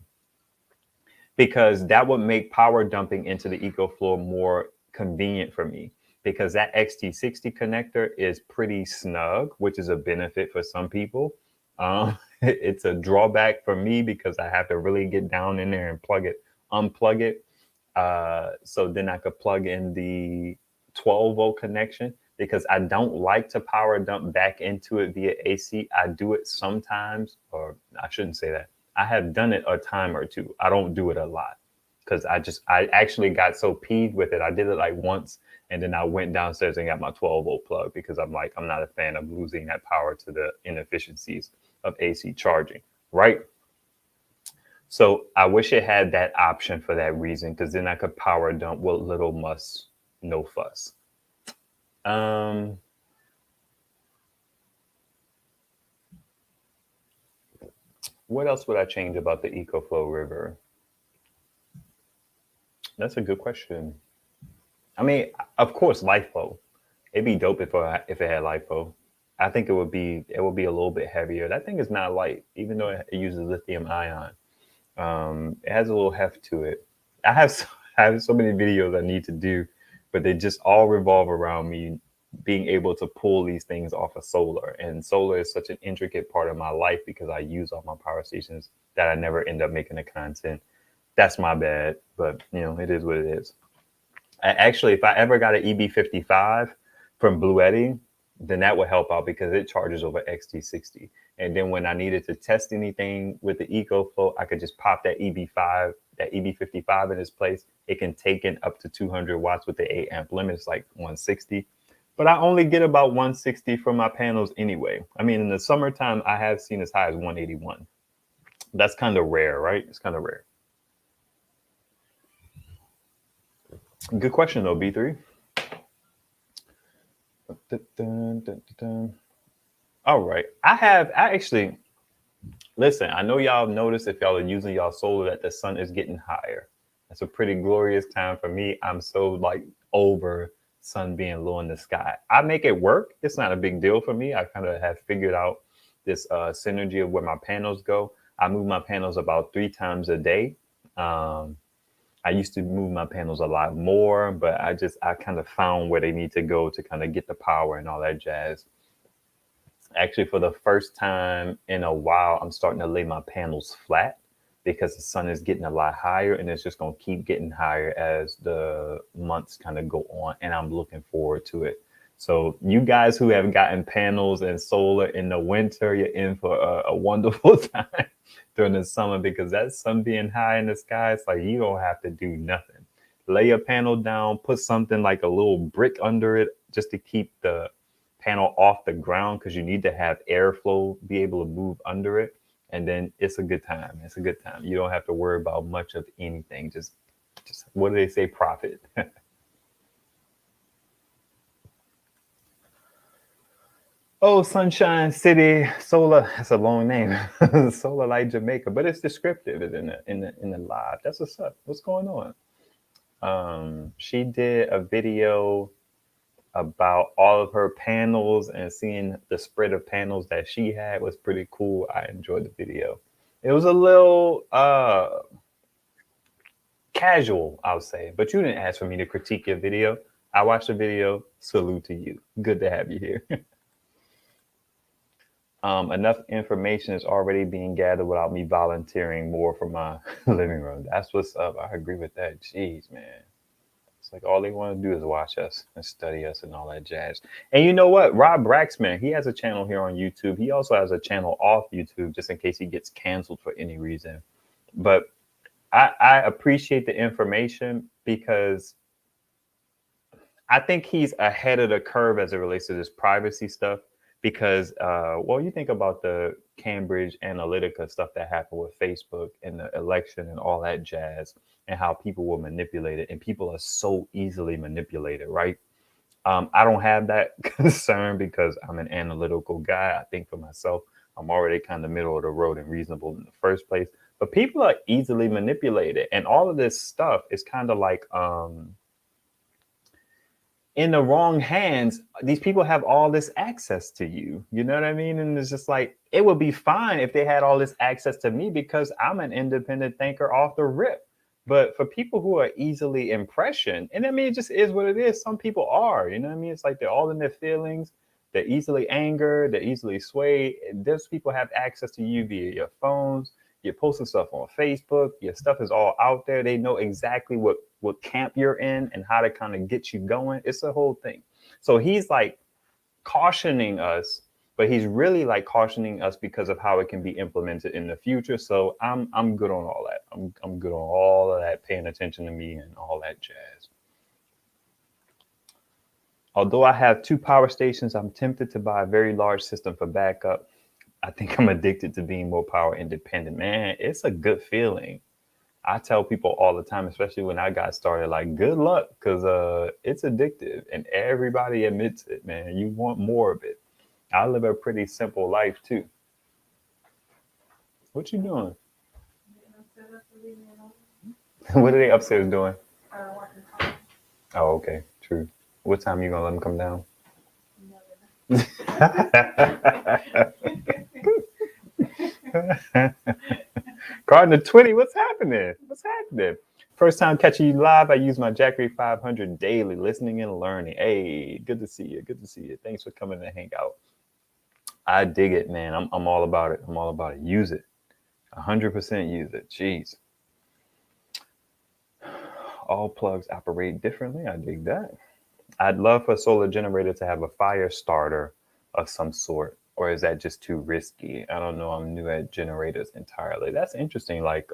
[SPEAKER 1] because that would make power dumping into the Ecoflow more convenient for me, because that XT60 connector is pretty snug, which is a benefit for some people. It's a drawback for me because I have to really get down in there and unplug it. So then I could plug in the 12-volt connection, because I don't like to power dump back into it via AC. I do it sometimes, or I shouldn't say that. I have done it a time or two. I don't do it a lot because I actually got so peeved with it. I did it like once, and then I went downstairs and got my 12-volt plug because I'm not a fan of losing that power to the inefficiencies of AC charging, right? So I wish it had that option for that reason, because then I could power dump with little muss, no fuss. What else would I change about the Ecoflow River? That's a good question. I mean, of course, LiFo. It'd be dope if it had LiFo. I think it would be a little bit heavier. That thing is not light, even though it uses lithium ion. It has a little heft to it. I have so many videos I need to do, but they just all revolve around me being able to pull these things off of solar. And solar is such an intricate part of my life because I use all my power stations that I never end up making the content. That's my bad, but it is what it is. Actually, if I ever got an EB55 from Bluetti, then that would help out because it charges over XT60. And then when I needed to test anything with the Ecoflow, I could just pop that EB55 in its place. It can take in up to 200 watts with the 8 amp limit. It's like 160. But I only get about 160 from my panels anyway. I mean, in the summertime, I have seen as high as 181. That's kind of rare, right? It's kind of rare. Good question though, B3. Dun, dun, dun, dun. All right. I actually, listen, I know y'all have noticed if y'all are using y'all solar that the sun is getting higher. That's a pretty glorious time for me. I'm so like over sun being low in the sky. I make it work. It's not a big deal for me. I kind of have figured out this synergy of where my panels go. I move my panels about 3 times a day. Um, I used to move my panels a lot more, but I kind of found where they need to go to kind of get the power and all that jazz. Actually, for the first time in a while, I'm starting to lay my panels flat because the sun is getting a lot higher and it's just going to keep getting higher as the months kind of go on. And I'm looking forward to it. So, you guys who have gotten panels and solar in the winter, you're in for a wonderful time during the summer because that sun being high in the sky, it's like you don't have to do nothing. Lay your panel down, put something like a little brick under it just to keep the panel off the ground because you need to have airflow be able to move under it, and then it's a good time. It's a good time. You don't have to worry about much of anything. Just what do they say? Profit. Oh, Sunshine City Solar. That's a long name. Solar Light Jamaica, but it's descriptive in the live. That's what's up. What's going on? She did a video about all of her panels and seeing the spread of panels that she had was pretty cool. I enjoyed the video. It was a little casual, I'll say, but you didn't ask for me to critique your video. I watched the video. Salute to you. Good to have you here. Enough information is already being gathered without me volunteering more for my living room. That's what's up. I agree with that. Jeez, man. It's like all they want to do is watch us and study us and all that jazz. And you know what? Rob Braxman, he has a channel here on YouTube. He also has a channel off YouTube just in case he gets canceled for any reason. But I appreciate the information because I think he's ahead of the curve as it relates to this privacy stuff. Because, well, you think about the Cambridge Analytica stuff that happened with Facebook and the election and all that jazz and how people were manipulated, and people are so easily manipulated, right? I don't have that concern because I'm an analytical guy. I think for myself, I'm already kind of middle of the road and reasonable in the first place. But people are easily manipulated, and all of this stuff is kind of like in the wrong hands. These people have all this access to you. You know what I mean? And it's just like, it would be fine if they had all this access to me because I'm an independent thinker off the rip. But for people who are easily impressioned, and I mean, it just is what it is. Some people are, you know what I mean? It's like they're all in their feelings. They're easily angered. They're easily swayed. Those people have access to you via your phones. You're posting stuff on Facebook. Your stuff is all out there. They know exactly what camp you're in and how to kind of get you going. It's a whole thing. So he's like cautioning us, but he's really like cautioning us because of how it can be implemented in the future. So I'm good on all that. I'm good on all of that, paying attention to me and all that jazz. Although I have 2 power stations, I'm tempted to buy a very large system for backup. I think I'm addicted to being more power independent. Man, it's a good feeling. I tell people all the time, especially when I got started, like, good luck, because it's addictive and everybody admits it, man. You want more of it. I live a pretty simple life too. What you doing? What are they upstairs doing? Oh, okay, true. What time you gonna let them come down? Gardner 20, what's happening? What's happening? First time catching you live, I use my Jackery 500 daily, listening and learning. Hey, good to see you. Good to see you. Thanks for coming to hang out. I dig it, man. I'm all about it. I'm all about it. Use it. 100% use it. Jeez. All plugs operate differently. I dig that. I'd love for a solar generator to have a fire starter of some sort. Or is that just too risky? I don't know. I'm new at generators entirely. That's interesting. Like,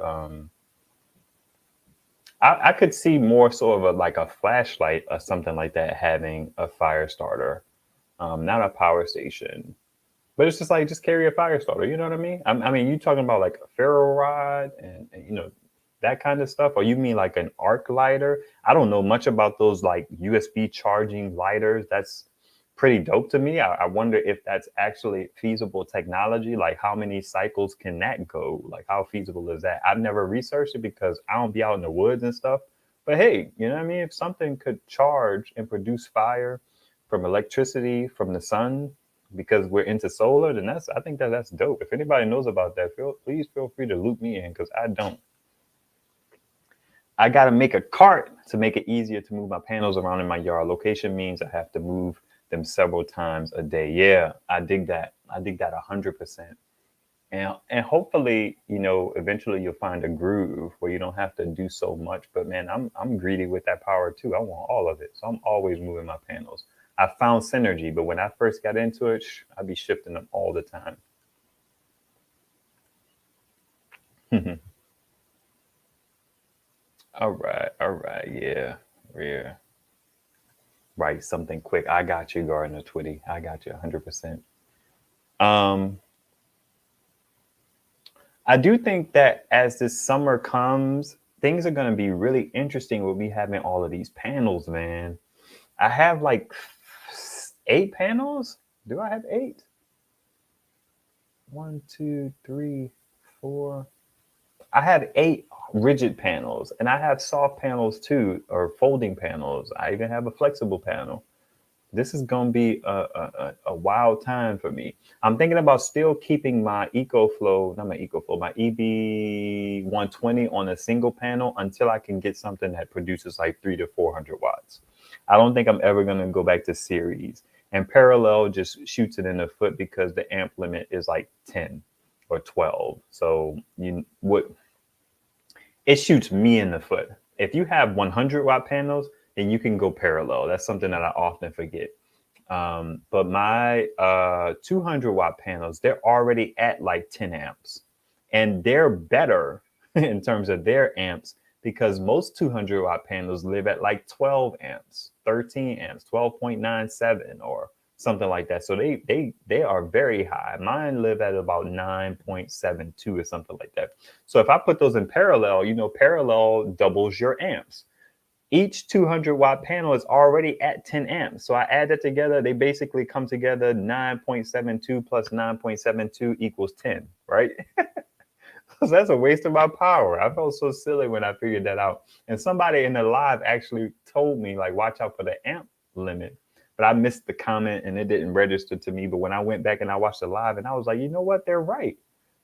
[SPEAKER 1] I could see more sort of like a flashlight or something like that having a fire starter, not a power station. But it's just like, just carry a fire starter. You know what I mean? I mean, you talking about like a ferro rod and that kind of stuff? Or you mean like an arc lighter? I don't know much about those like USB charging lighters. That's pretty dope to me. I wonder if that's actually feasible technology. Like how many cycles can that go? Like how feasible is that? I've never researched it because I don't be out in the woods and stuff. But hey, you know what I mean? If something could charge and produce fire from electricity from the sun because we're into solar, then I think that's dope. If anybody knows about that, please feel free to loop me in because I don't. I got to make a cart to make it easier to move my panels around in my yard. Location means I have to move them several times a day. Yeah, I dig that. I dig that 100%. And hopefully, you know, eventually you'll find a groove where you don't have to do so much. But man, I'm greedy with that power too. I want all of it. So I'm always moving my panels. I found synergy, but when I first got into it, I'd be shifting them all the time. All right, yeah, yeah. Right, something quick. I got you, Gardner Twitty. I got you 100%. I do think that as this summer comes, things are going to be really interesting with me having all of these panels, man. I have like 8 panels. Do I have 8? 1, 2, 3, 4. I have 8 rigid panels, and I have soft panels too, or folding panels. I even have a flexible panel. This is going to be a wild time for me. I'm thinking about still keeping my Ecoflow, not my Ecoflow, my EB120 on a single panel until I can get something that produces like 300 to 400 watts. I don't think I'm ever going to go back to series. And parallel just shoots it in the foot because the amp limit is like 10 or 12. So it shoots me in the foot. If you have 100 watt panels, then you can go parallel. That's something that I often forget. But my 200 watt panels, they're already at like 10 amps. And they're better in terms of their amps because most 200 watt panels live at like 12 amps, 13 amps, 12.97 or something like that. So they are very high. Mine live at about 9.72 or something like that. So if I put those in parallel, you know, parallel doubles your amps. Each 200 watt panel is already at 10 amps. So I add that together. They basically come together 9.72 plus 9.72 equals 10, right? So that's a waste of my power. I felt so silly when I figured that out. And somebody in the live actually told me, like, watch out for the amp limit. But I missed the comment and it didn't register to me. But when I went back and I watched the live and I was like, you know what? They're right.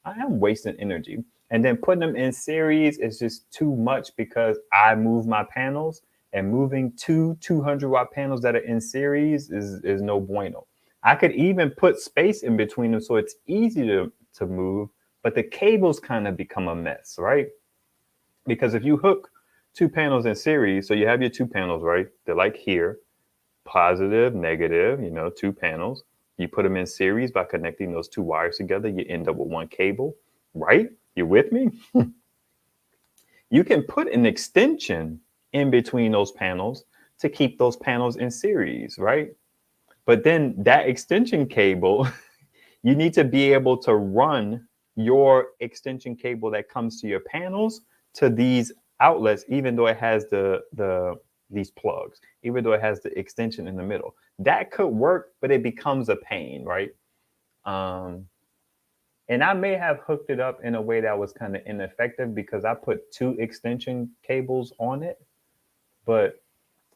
[SPEAKER 1] I am wasting energy. And then putting them in series is just too much because I move my panels, and moving 200 watt panels that are in series is no bueno. I could even put space in between them so it's easy to move, but the cables kind of become a mess, right? Because if you hook 2 panels in series, so you have your 2 panels, right? They're like here, positive, negative, you know, 2 panels. You put them in series by connecting those 2 wires together, you end up with 1 cable, right? You with me? You can put an extension in between those panels to keep those panels in series, right? But then that extension cable, you need to be able to run your extension cable that comes to your panels to these outlets, even though it has these plugs, even though it has the extension in the middle. That could work, but it becomes a pain, right? And I may have hooked it up in a way that was kind of ineffective because I put 2 extension cables on it. But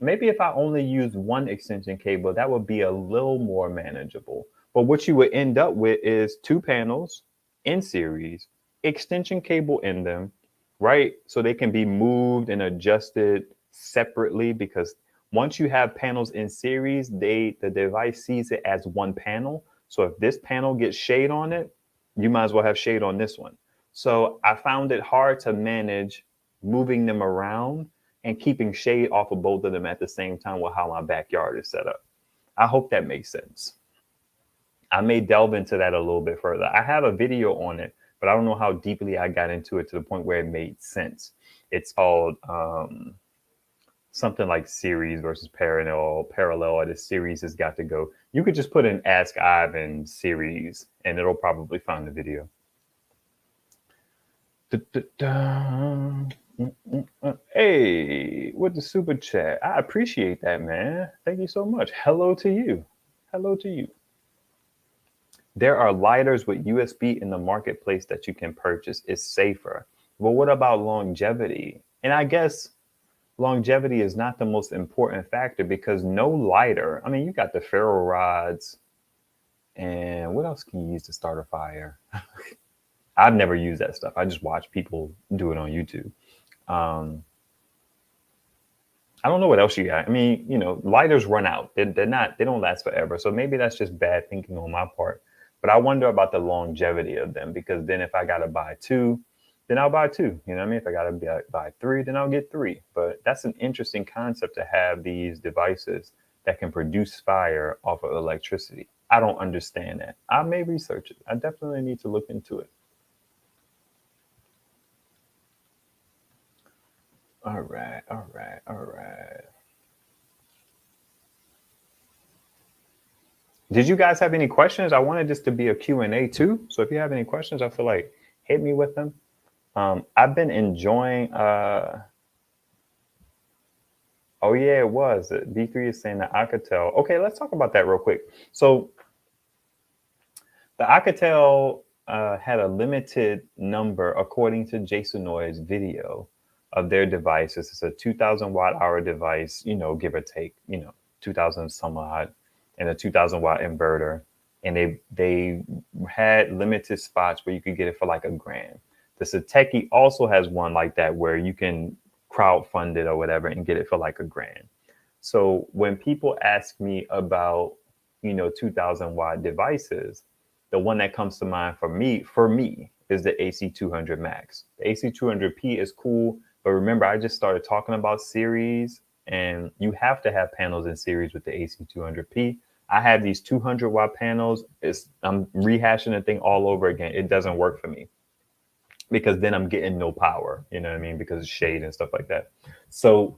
[SPEAKER 1] maybe if I only use 1 extension cable, that would be a little more manageable. But what you would end up with is 2 panels in series, extension cable in them, right? So they can be moved and adjusted separately because once you have panels in series, the device sees it as 1 panel. So if this panel gets shade on it, you might as well have shade on this one. So I found it hard to manage moving them around and keeping shade off of both of them at the same time with how my backyard is set up. I hope that makes sense. I may delve into that a little bit further. I have a video on it, but I don't know how deeply I got into it to the point where it made sense. It's called something like series versus parallel, or the series has got to go. You could just put in Ask Ivan series and it'll probably find the video. Hey, with the super chat. I appreciate that, man. Thank you so much. Hello to you. Hello to you. There are lighters with USB in the marketplace that you can purchase. It's safer. Well, what about longevity? And I guess longevity is not the most important factor because no lighter, I mean, you got the ferro rods, and what else can you use to start a fire? I've never used that stuff. I just watch people do it on YouTube. Um, I don't know what else you got. I mean, lighters run out. They're not, they don't last forever. So maybe that's just bad thinking on my part. But I wonder about the longevity of them because then if I got to buy two, then I'll buy two. You know what I mean? If I got to buy three, then I'll get three. But that's an interesting concept to have these devices that can produce fire off of electricity. I don't understand that. I may research it. I definitely need to look into it. All right. Did you guys have any questions? I wanted this to be a Q&A too. So if you have any questions, I feel like hit me with them. I've been enjoying. Oh yeah, it was. B3 is saying the Alcatel. Okay, let's talk about that real quick. So the Alcatel had a limited number, according to Jasonnoy's video, of their devices. It's a 2,000 watt hour device, give or take, 2,000 some odd, and a 2,000 watt inverter. And they had limited spots where you could get it for like $1,000. The Setite also has one like that where you can crowdfund it or whatever and get it for like $1,000. So when people ask me about, 2,000 watt devices, the one that comes to mind for me is the AC200 Max. The AC200P is cool, but remember, I just started talking about series, and you have to have panels in series with the AC200P. I have these 200 watt panels. I'm rehashing the thing all over again. It doesn't work for me because then I'm getting no power, you know what I mean? Because of shade and stuff like that. So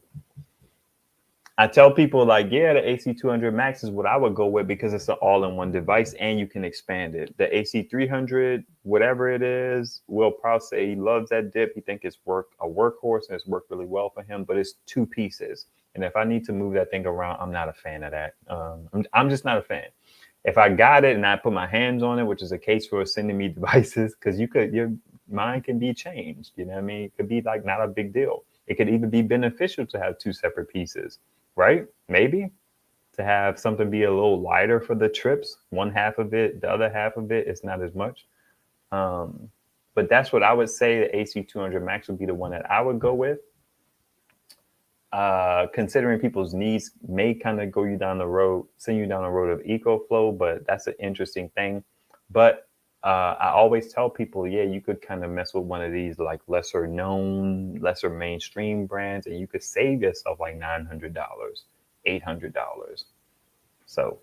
[SPEAKER 1] I tell people like, yeah, the AC200 Max is what I would go with because it's an all-in-one device and you can expand it. The AC300, whatever it is, Will Proust say he loves that dip. He thinks it's a workhorse and it's worked really well for him, but it's two pieces. And if I need to move that thing around, I'm not a fan of that. I'm just not a fan. If I got it and I put my hands on it, which is a case for sending me devices, because your mind can be changed. You know what I mean? It could be like not a big deal. It could even be beneficial to have two separate pieces. Right? Maybe to have something be a little lighter for the trips, one half of it, the other half of it, it's not as much. But that's what I would say. The AC200 Max would be the one that I would go with. Considering people's needs may kind of send you down the road of Ecoflow, but that's an interesting thing. But I always tell people, yeah, you could kind of mess with one of these like lesser known, lesser mainstream brands, and you could save yourself like $900, $800. So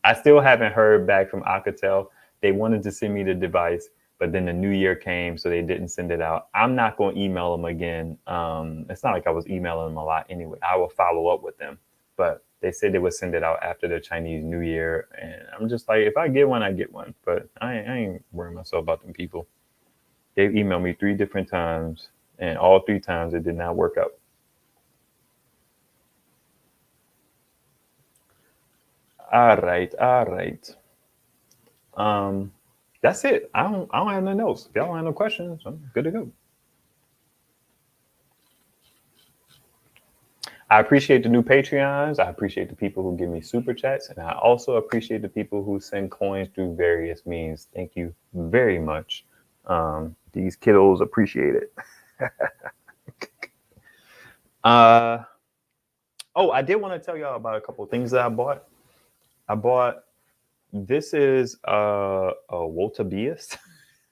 [SPEAKER 1] I still haven't heard back from Alcatel. They wanted to send me the device, but then the new year came, so they didn't send it out. I'm not going to email them again. It's not like I was emailing them a lot anyway. I will follow up with them, but they said they would send it out after the Chinese New Year. And I'm just like, if I get one, I get one. But I ain't worrying myself about them people. They've emailed me 3 different times, and all 3 times it did not work out. All right. That's it. I don't have no notes. If y'all don't have no questions, I'm good to go. I appreciate the new Patreons. I appreciate the people who give me super chats. And I also appreciate the people who send coins through various means. Thank you very much. These kiddos appreciate it. I did want to tell y'all about a couple of things that I bought. This is a Wotabius.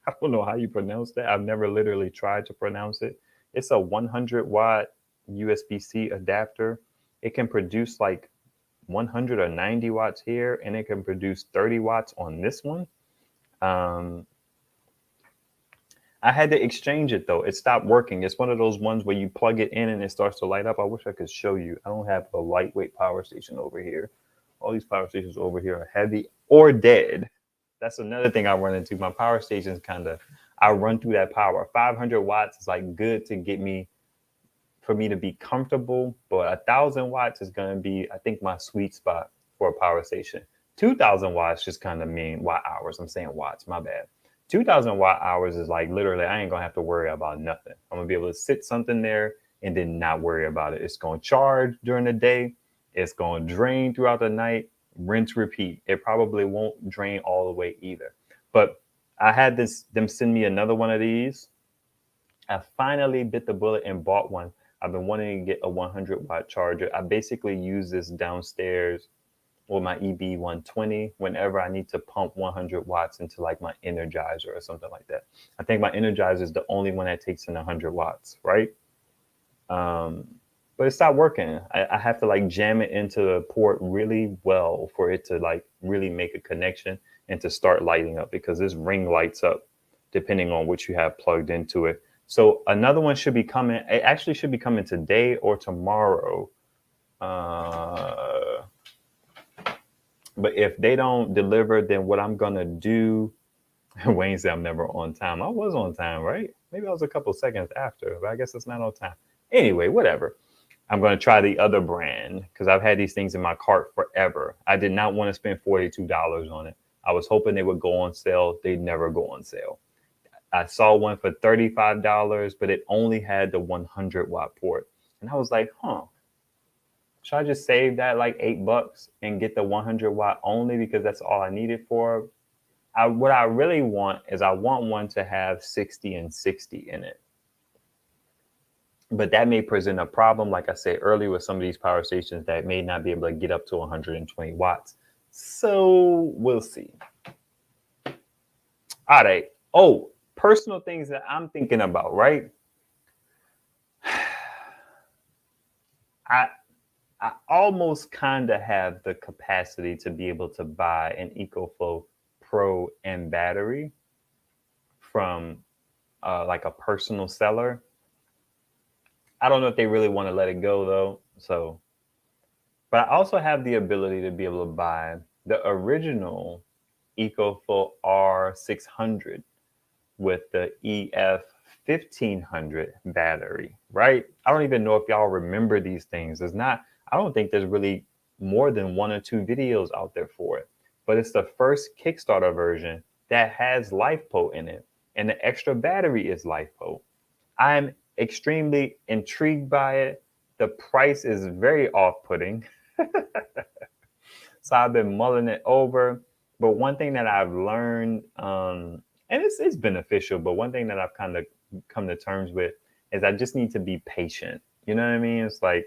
[SPEAKER 1] I don't know how you pronounce that. I've never literally tried to pronounce it. It's a 100 watt USB-C adapter. It can produce like 190 watts here, and it can produce 30 watts on this one. I had to exchange it though. It stopped working. It's one of those ones where you plug it in and it starts to light up. I wish I could show you. I don't have a lightweight power station over here. All these power stations over here are heavy or dead. That's another thing I run into. My power stations I run through that power. 500 watts is like good to get me for me to be comfortable, but 1,000 watts is going to be, I think, my sweet spot for a power station. 2,000 watts just kind of mean watt hours. I'm saying watts, my bad. 2,000 watt hours is like literally, I ain't gonna have to worry about nothing. I'm gonna be able to sit something there and then not worry about it. It's gonna charge during the day. It's gonna drain throughout the night, rinse, repeat. It probably won't drain all the way either. But I had them send me another one of these. I finally bit the bullet and bought one. I've been wanting to get a 100 watt charger. I basically use this downstairs with my EB120 whenever I need to pump 100 watts into like my Energizer or something like that. I think my Energizer is the only one that takes in 100 watts, right? But it stopped working. I have to like jam it into the port really well for it to like really make a connection and to start lighting up, because this ring lights up depending on what you have plugged into it. So another one should be coming. It actually should be coming today or tomorrow. But if they don't deliver, then what I'm going to do, Wayne said I'm never on time. I was on time, right? Maybe I was a couple seconds after, but I guess it's not on time. Anyway, whatever. I'm going to try the other brand because I've had these things in my cart forever. I did not want to spend $42 on it. I was hoping they would go on sale. They never go on sale. I saw one for $35, but it only had the 100 watt port. And I was like, should I just save that like $8 and get the 100 watt only because that's all I need it for? What I really want is I want one to have 60 and 60 in it. But that may present a problem, like I said earlier, with some of these power stations that may not be able to get up to 120 watts. So we'll see. All right. Oh, personal things that I'm thinking about, right? I almost kind of have the capacity to be able to buy an Ecoflow Pro and battery from like a personal seller. I don't know if they really want to let it go though. So, but I also have the ability to be able to buy the original Ecoflow R600 with the EF 1500 battery, right? I don't even know if y'all remember these things. I don't think there's really more than 1 or 2 videos out there for it, but it's the first Kickstarter version that has LiFePO in it, and the extra battery is LiFePO. I'm extremely intrigued by it. The price is very off-putting. So I've been mulling it over. But one thing that I've learned, and it's beneficial, but one thing that I've kind of come to terms with is I just need to be patient. You know what I mean? It's like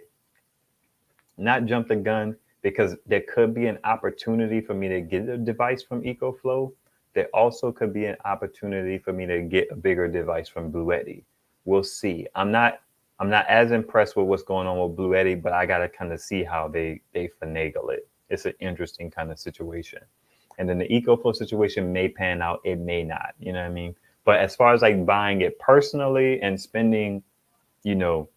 [SPEAKER 1] not jump the gun, because there could be an opportunity for me to get a device from Ecoflow. There also could be an opportunity for me to get a bigger device from Bluetti. We'll see. I'm not as impressed with what's going on with Bluetti, but I got to kind of see how they finagle it. It's an interesting kind of situation. And then the Ecoflow situation may pan out. It may not, you know what I mean? But as far as like buying it personally and spending, you know,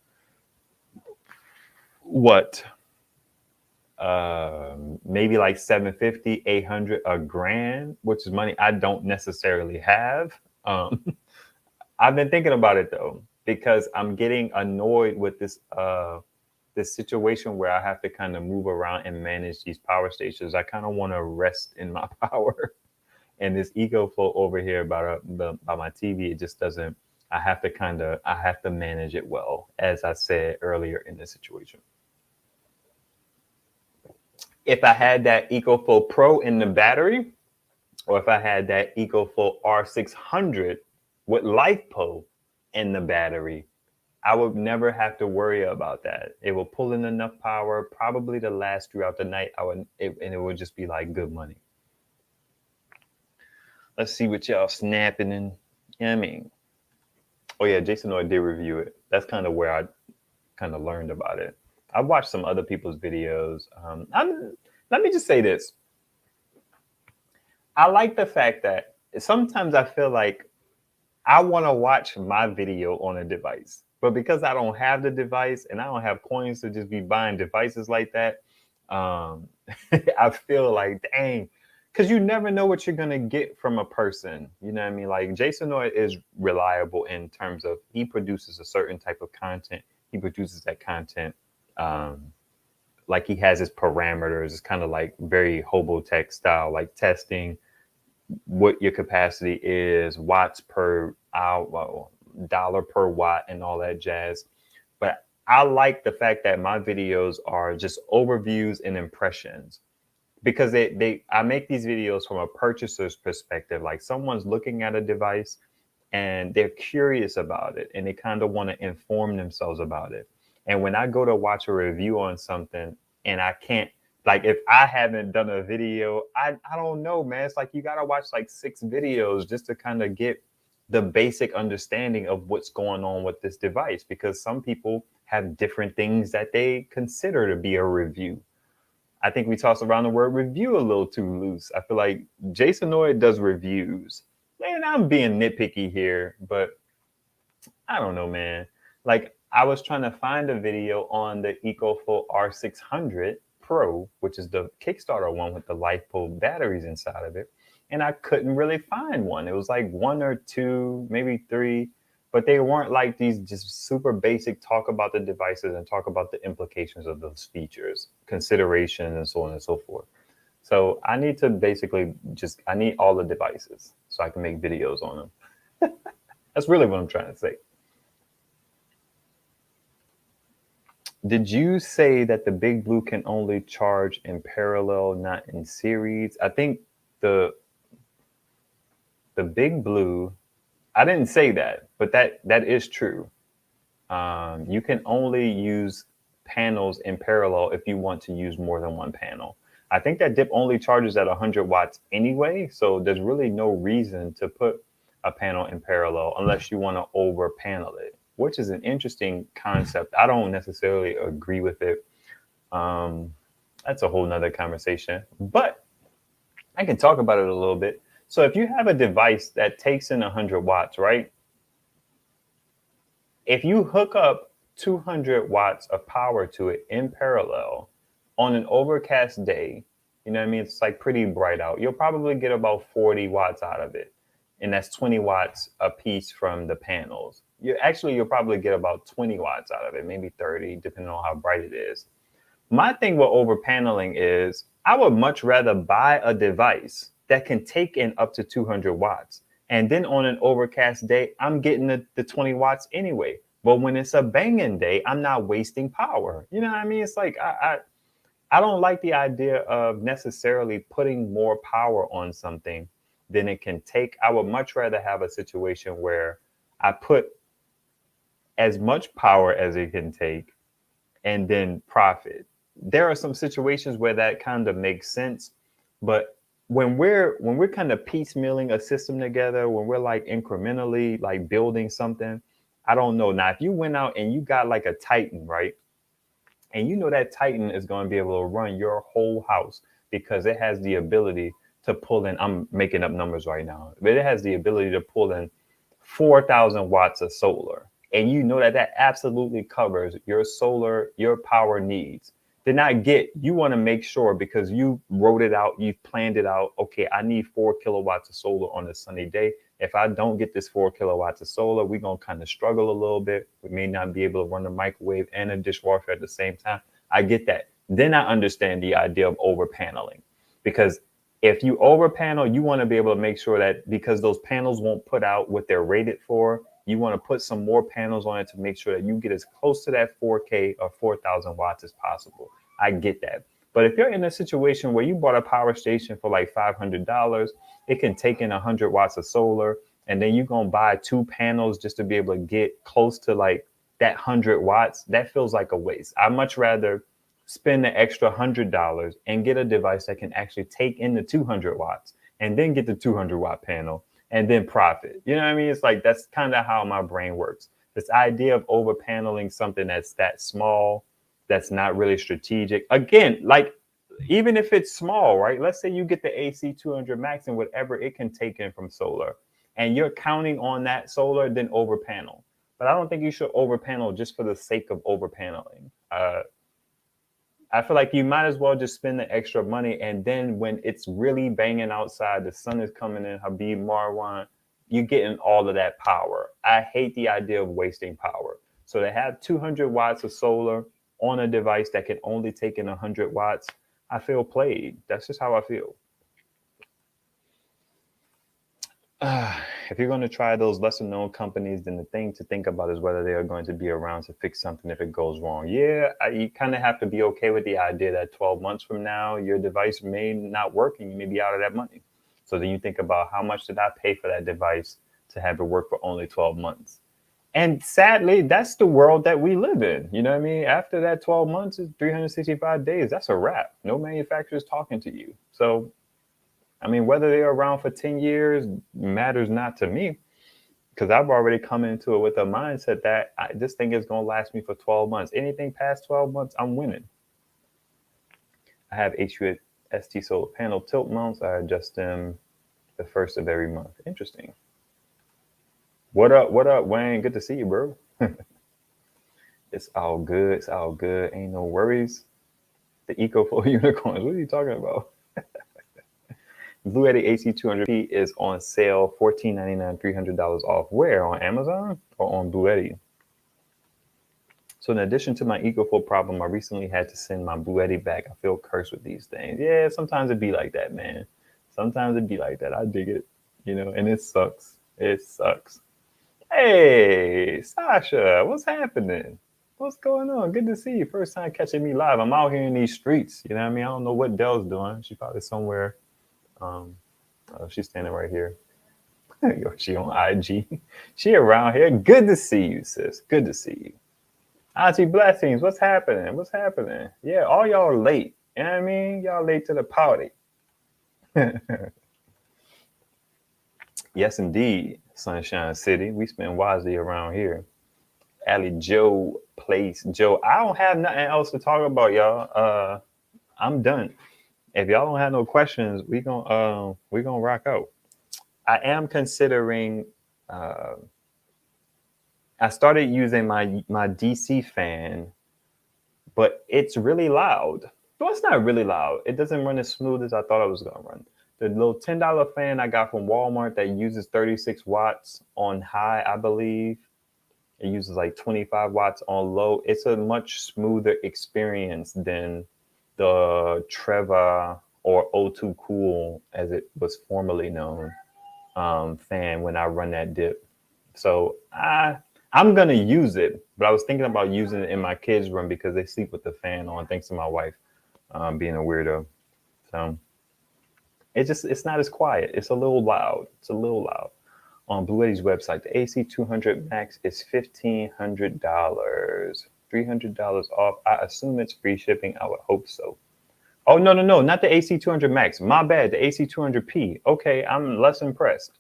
[SPEAKER 1] maybe like $750, $800, $1,000, which is money I don't necessarily have. I've been thinking about it though, because I'm getting annoyed with this situation where I have to kind of move around and manage these power stations. I kind of want to rest in my power, and this Ecoflow over here by my TV, it just doesn't. I have to manage it well, as I said earlier in this situation. If I had that Ecoflow Pro in the battery, or if I had that Ecoflow R600 with LiFePO in the battery, I would never have to worry about that. It will pull in enough power, probably to last throughout the night. And it would just be like good money. Let's see what y'all snapping in. You know what I mean? Oh yeah, Jason Noy did review it. That's kind of where I kind of learned about it. I've watched some other people's videos. Let me just say this. I like the fact that sometimes I feel like I want to watch my video on a device, but because I don't have the device and I don't have coins to just be buying devices like that, I feel like, dang, because you never know what you're going to get from a person. You know what I mean? Like Jason Noy is reliable in terms of he produces a certain type of content he produces that content. Like he has his parameters. It's kind of like very Hobotech style, like testing what your capacity is, watts per hour, dollar per watt, and all that jazz. But I like the fact that my videos are just overviews and impressions, because I make these videos from a purchaser's perspective. Like someone's looking at a device and they're curious about it and they kind of want to inform themselves about it. And when I go to watch a review on something and I can't, like if I haven't done a video, I don't know, man. It's like you got to watch like 6 videos just to kind of get the basic understanding of what's going on with this device, because some people have different things that they consider to be a review. I think we toss around the word review a little too loose. I feel like Jason Noyd does reviews. Man, I'm being nitpicky here, but I don't know, man. Like I was trying to find a video on the Ecoflow R600 Pro, which is the Kickstarter one with the LiFePo batteries inside of it, and I couldn't really find one. It was like 1 or 2, maybe 3, but they weren't like these just super basic talk about the devices and talk about the implications of those features, considerations, and so on and so forth. So I need to basically I need all the devices so I can make videos on them. That's really what I'm trying to say. Did you say that the Big Blue can only charge in parallel, not in series? I think the Big Blue, I didn't say that, but that is true. You can only use panels in parallel if you want to use more than one panel. I think that dip only charges at 100 watts anyway, so there's really no reason to put a panel in parallel unless you want to over panel it, which is an interesting concept. I don't necessarily agree with it. That's a whole nother conversation, but I can talk about it a little bit. So if you have a device that takes in 100 watts, right? If you hook up 200 watts of power to it in parallel on an overcast day, you know what I mean? It's like pretty bright out. You'll probably get about 40 watts out of it. And that's 20 watts a piece from the panels. You'll probably get about 20 watts out of it, maybe 30, depending on how bright it is. My thing with over paneling is I would much rather buy a device that can take in up to 200 watts. And then on an overcast day, I'm getting the 20 watts anyway. But when it's a banging day, I'm not wasting power. You know what I mean? It's like I don't like the idea of necessarily putting more power on something than it can take. I would much rather have a situation where I put as much power as it can take and then profit. There are some situations where that kind of makes sense, but when we're kind of piecemealing a system together, when we're like incrementally like building something, I don't know. Now, if you went out and you got like a Titan, right? And you know that Titan is going to be able to run your whole house because it has the ability to pull in, I'm making up numbers right now, but it has the ability to pull in 4,000 watts of solar. And you know that absolutely covers your power needs. Then you want to make sure, because you wrote it out, you've planned it out. Okay, I need 4 kilowatts of solar on a sunny day. If I don't get this 4 kilowatts of solar, we're going to kind of struggle a little bit. We may not be able to run a microwave and a dishwasher at the same time. I get that. Then I understand the idea of over paneling, because if you over panel, you want to be able to make sure that, because those panels won't put out what they're rated for, you want to put some more panels on it to make sure that you get as close to that 4K or 4,000 watts as possible. I get that. But if you're in a situation where you bought a power station for like $500, it can take in 100 watts of solar, and then you're going to buy 2 panels just to be able to get close to like that 100 watts, that feels like a waste. I'd much rather spend the extra $100 and get a device that can actually take in the 200 watts and then get the 200 watt panel and then profit. You know what I mean? It's like, that's kind of how my brain works. This idea of over paneling something that's that small, that's not really strategic. Again, like, even if it's small, right? Let's say you get the AC 200 Max and whatever it can take in from solar, and you're counting on that solar, then over panel. But I don't think you should over panel just for the sake of over paneling. I feel like you might as well just spend the extra money, and then when it's really banging outside, the sun is coming in, Habib Marwan, you're getting all of that power. I hate the idea of wasting power. So to have 200 watts of solar on a device that can only take in 100 watts, I feel played. That's just how I feel. If you're going to try those lesser known companies, then the thing to think about is whether they are going to be around to fix something if it goes wrong. Yeah, you kind of have to be okay with the idea that 12 months from now, your device may not work and you may be out of that money. So then you think about, how much did I pay for that device to have it work for only 12 months? And sadly, that's the world that we live in. You know what I mean? After that 12 months is 365 days. That's a wrap. No manufacturer's talking to you. So I mean, whether they're around for 10 years matters not to me, because I've already come into it with a mindset that this thing is going to last me for 12 months. Anything past 12 months, I'm winning. I have HUST solar panel tilt mounts. I adjust them the first of every month. Interesting. What up, Wayne? Good to see you, bro. It's all good. It's all good. Ain't no worries. The Ecoflow unicorns. What are you talking about? Bluetti AC200P is on sale, $14.99, $300 off. Where? On Amazon or on Bluetti? So in addition to my Ecoflow problem, I recently had to send my Bluetti back. I feel cursed with these things. Yeah, sometimes it be like that, man. Sometimes it be like that. I dig it, and it sucks. It sucks. Hey, Sasha, what's happening? What's going on? Good to see you. First time catching me live. I'm out here in these streets. You know what I mean? I don't know what Dell's doing. She's probably somewhere. She's standing right here. Yo, she on IG. She around here. Good to see you, sis. Good to see you. Auntie Blessings, what's happening? What's happening? Yeah, all y'all are late. You know what I mean? Y'all late to the party. Yes, indeed. Sunshine City. We spend wisely around here. Allie Joe Place. Joe, I don't have nothing else to talk about, y'all. I'm done. If y'all don't have no questions, we gonna rock out. I am considering. I started using my DC fan, but it's really loud. Well, it's not really loud. It doesn't run as smooth as I thought it was gonna run. The little $10 fan I got from Walmart that uses 36 watts on high, I believe. It uses like 25 watts on low. It's a much smoother experience than the Treva or O2 Cool, as it was formerly known, fan when I run that dip. So I'm going to use it, but I was thinking about using it in my kids' room because they sleep with the fan on, thanks to my wife being a weirdo. So it's not as quiet. It's a little loud. It's a little loud. On Bluetti's website, the AC200 Max is $1,500, $300 off. I assume it's free shipping. I would hope so. Oh, no, not the AC200 Max. My bad, the AC200P. Okay, I'm less impressed.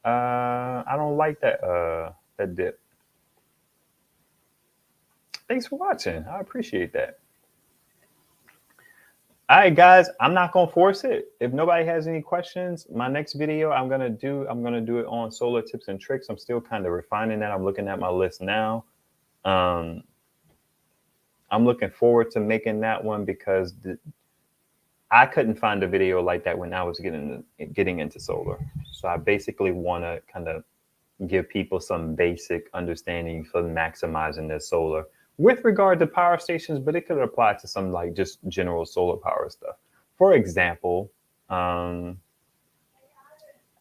[SPEAKER 1] I don't like that dip. Thanks for watching. I appreciate that. All right, guys, I'm not going to force it. If nobody has any questions, my next video I'm going to do it on solar tips and tricks. I'm still kind of refining that. I'm looking at my list now. I'm looking forward to making that one because I couldn't find a video like that when I was getting into solar. So I basically want to kind of give people some basic understanding for maximizing their solar with regard to power stations, but it could apply to some like just general solar power stuff. For example, I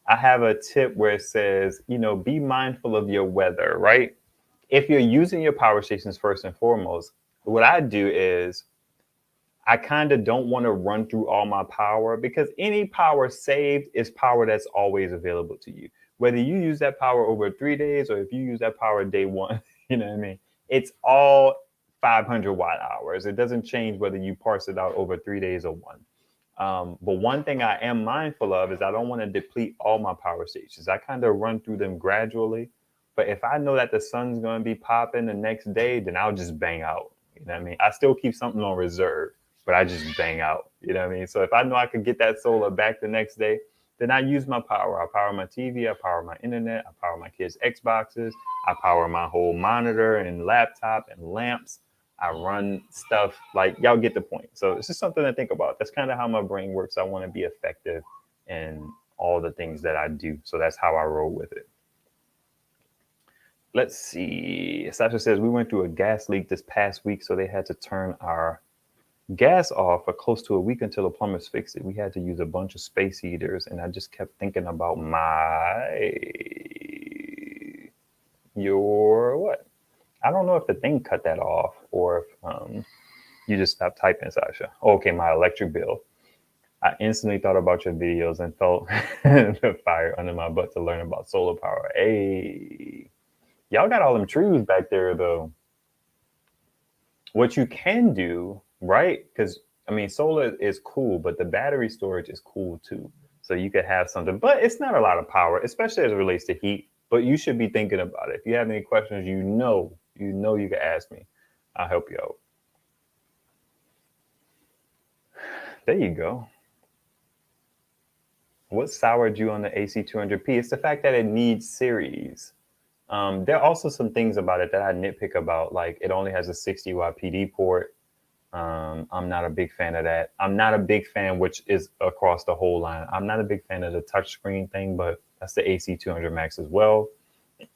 [SPEAKER 1] have a tip where it says, be mindful of your weather, right? If you're using your power stations first and foremost, what I do is I kind of don't want to run through all my power, because any power saved is power that's always available to you. Whether you use that power over 3 days or if you use that power day one, you know what I mean? It's all 500 watt hours. It doesn't change whether you parse it out over 3 days or one. But one thing I am mindful of is I don't want to deplete all my power stations. I kind of run through them gradually. But if I know that the sun's going to be popping the next day, then I'll just bang out. You know what I mean? I still keep something on reserve, but I just bang out. You know what I mean? So if I know I could get that solar back the next day, then I use my power. I power my TV, I power my internet, I power my kids' Xboxes, I power my whole monitor and laptop and lamps. I run stuff like, y'all get the point. So it's just something to think about. That's kind of how my brain works. I want to be effective in all the things that I do. So that's how I roll with it. let's see. Sasha says we went through a gas leak this past week, so they had to turn our gas off for close to a week until the plumbers fixed it. We had to use a bunch of space heaters, and I just kept thinking about your what? I don't know if the thing cut that off or if you just stopped typing, Sasha. Okay, my electric bill. I instantly thought about your videos and felt the fire under my butt to learn about solar power. Hey, y'all got all them trees back there, though. What you can do, right? Because, I mean, solar is cool, but the battery storage is cool too. So you could have something, but it's not a lot of power, especially as it relates to heat. But you should be thinking about it. If you have any questions, you can ask me. I'll help you out. There you go. What soured you on the AC200P? It's the fact that it needs series. There are also some things about it that I nitpick about, like it only has a 60-watt PD port. I'm not a big fan of that. I'm not a big fan, which is across the whole line. I'm not a big fan of the touchscreen thing, but that's the AC200 Max as well.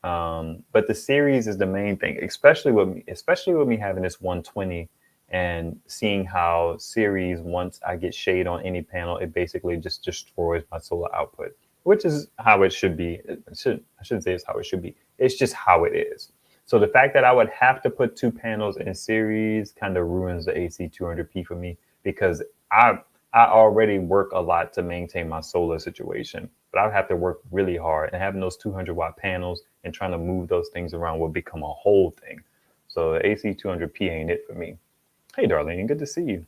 [SPEAKER 1] But the series is the main thing, especially with me having this 120 and seeing how series, once I get shade on any panel, it basically just destroys my solar output, which is how it should be. I shouldn't say it's how it should be. It's just how it is. So the fact that I would have to put two panels in series kind of ruins the AC200P for me, because I already work a lot to maintain my solar situation, but I would have to work really hard, and having those 200-watt panels and trying to move those things around will become a whole thing. So the AC200P ain't it for me. Hey, Darlene, good to see you.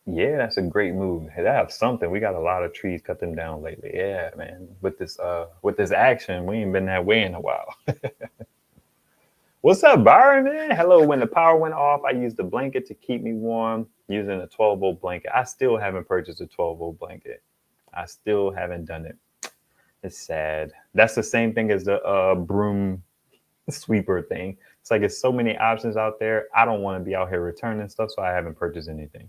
[SPEAKER 1] Yeah, that's a great move. Hey, have something. We got a lot of trees, cut them down lately. Yeah, man. With this action, we ain't been that way in a while. What's up, Byron, man? Hello. When the power went off, I used a blanket to keep me warm using a 12-volt blanket. I still haven't purchased a 12-volt blanket. I still haven't done it. It's sad. That's the same thing as the broom sweeper thing. It's like it's so many options out there. I don't want to be out here returning stuff, so I haven't purchased anything.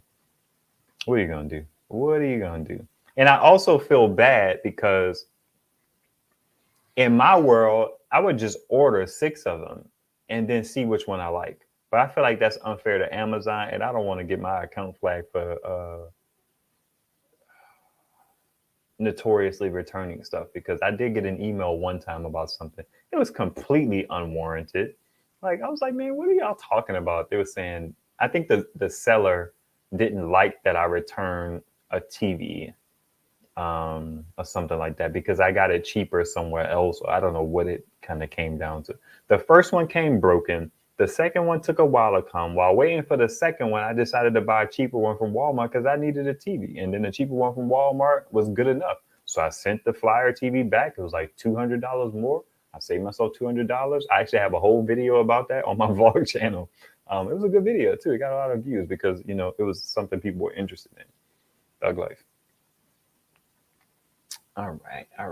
[SPEAKER 1] What are you going to do? What are you going to do? And I also feel bad because in my world, I would just order 6 of them and then see which one I like. But I feel like that's unfair to Amazon, and I don't want to get my account flagged for notoriously returning stuff, because I did get an email one time about something. It was completely unwarranted. Like, I was like, man, what are y'all talking about? They were saying, I think the seller didn't like that I returned a TV or something like that, because I got it cheaper somewhere else. I don't know what it kind of came down to. The first one came broken. The second one took a while to come. While waiting for the second one, I decided to buy a cheaper one from Walmart because I needed a TV. And then the cheaper one from Walmart was good enough. So I sent the Flyer TV back. It was like $200 more. I saved myself $200. I actually have a whole video about that on my vlog channel. It was a good video too. It got a lot of views because, you know, it was something people were interested in. Thug life. All right. All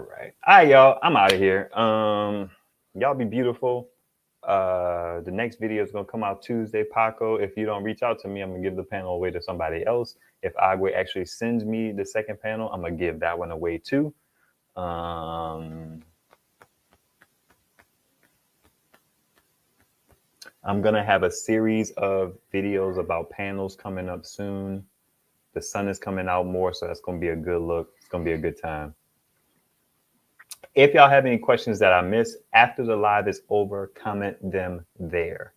[SPEAKER 1] right, y'all. I'm out of here. Y'all be beautiful. The next video is gonna come out Tuesday. Paco, if you don't reach out to me, I'm gonna give the panel away to somebody else. If Agwe actually sends me the second panel, I'm gonna give that one away too. I'm gonna have a series of videos about panels coming up soon. The sun is coming out more, so that's gonna be a good look. It's gonna be a good time. If y'all have any questions that I missed after the live is over, comment them there.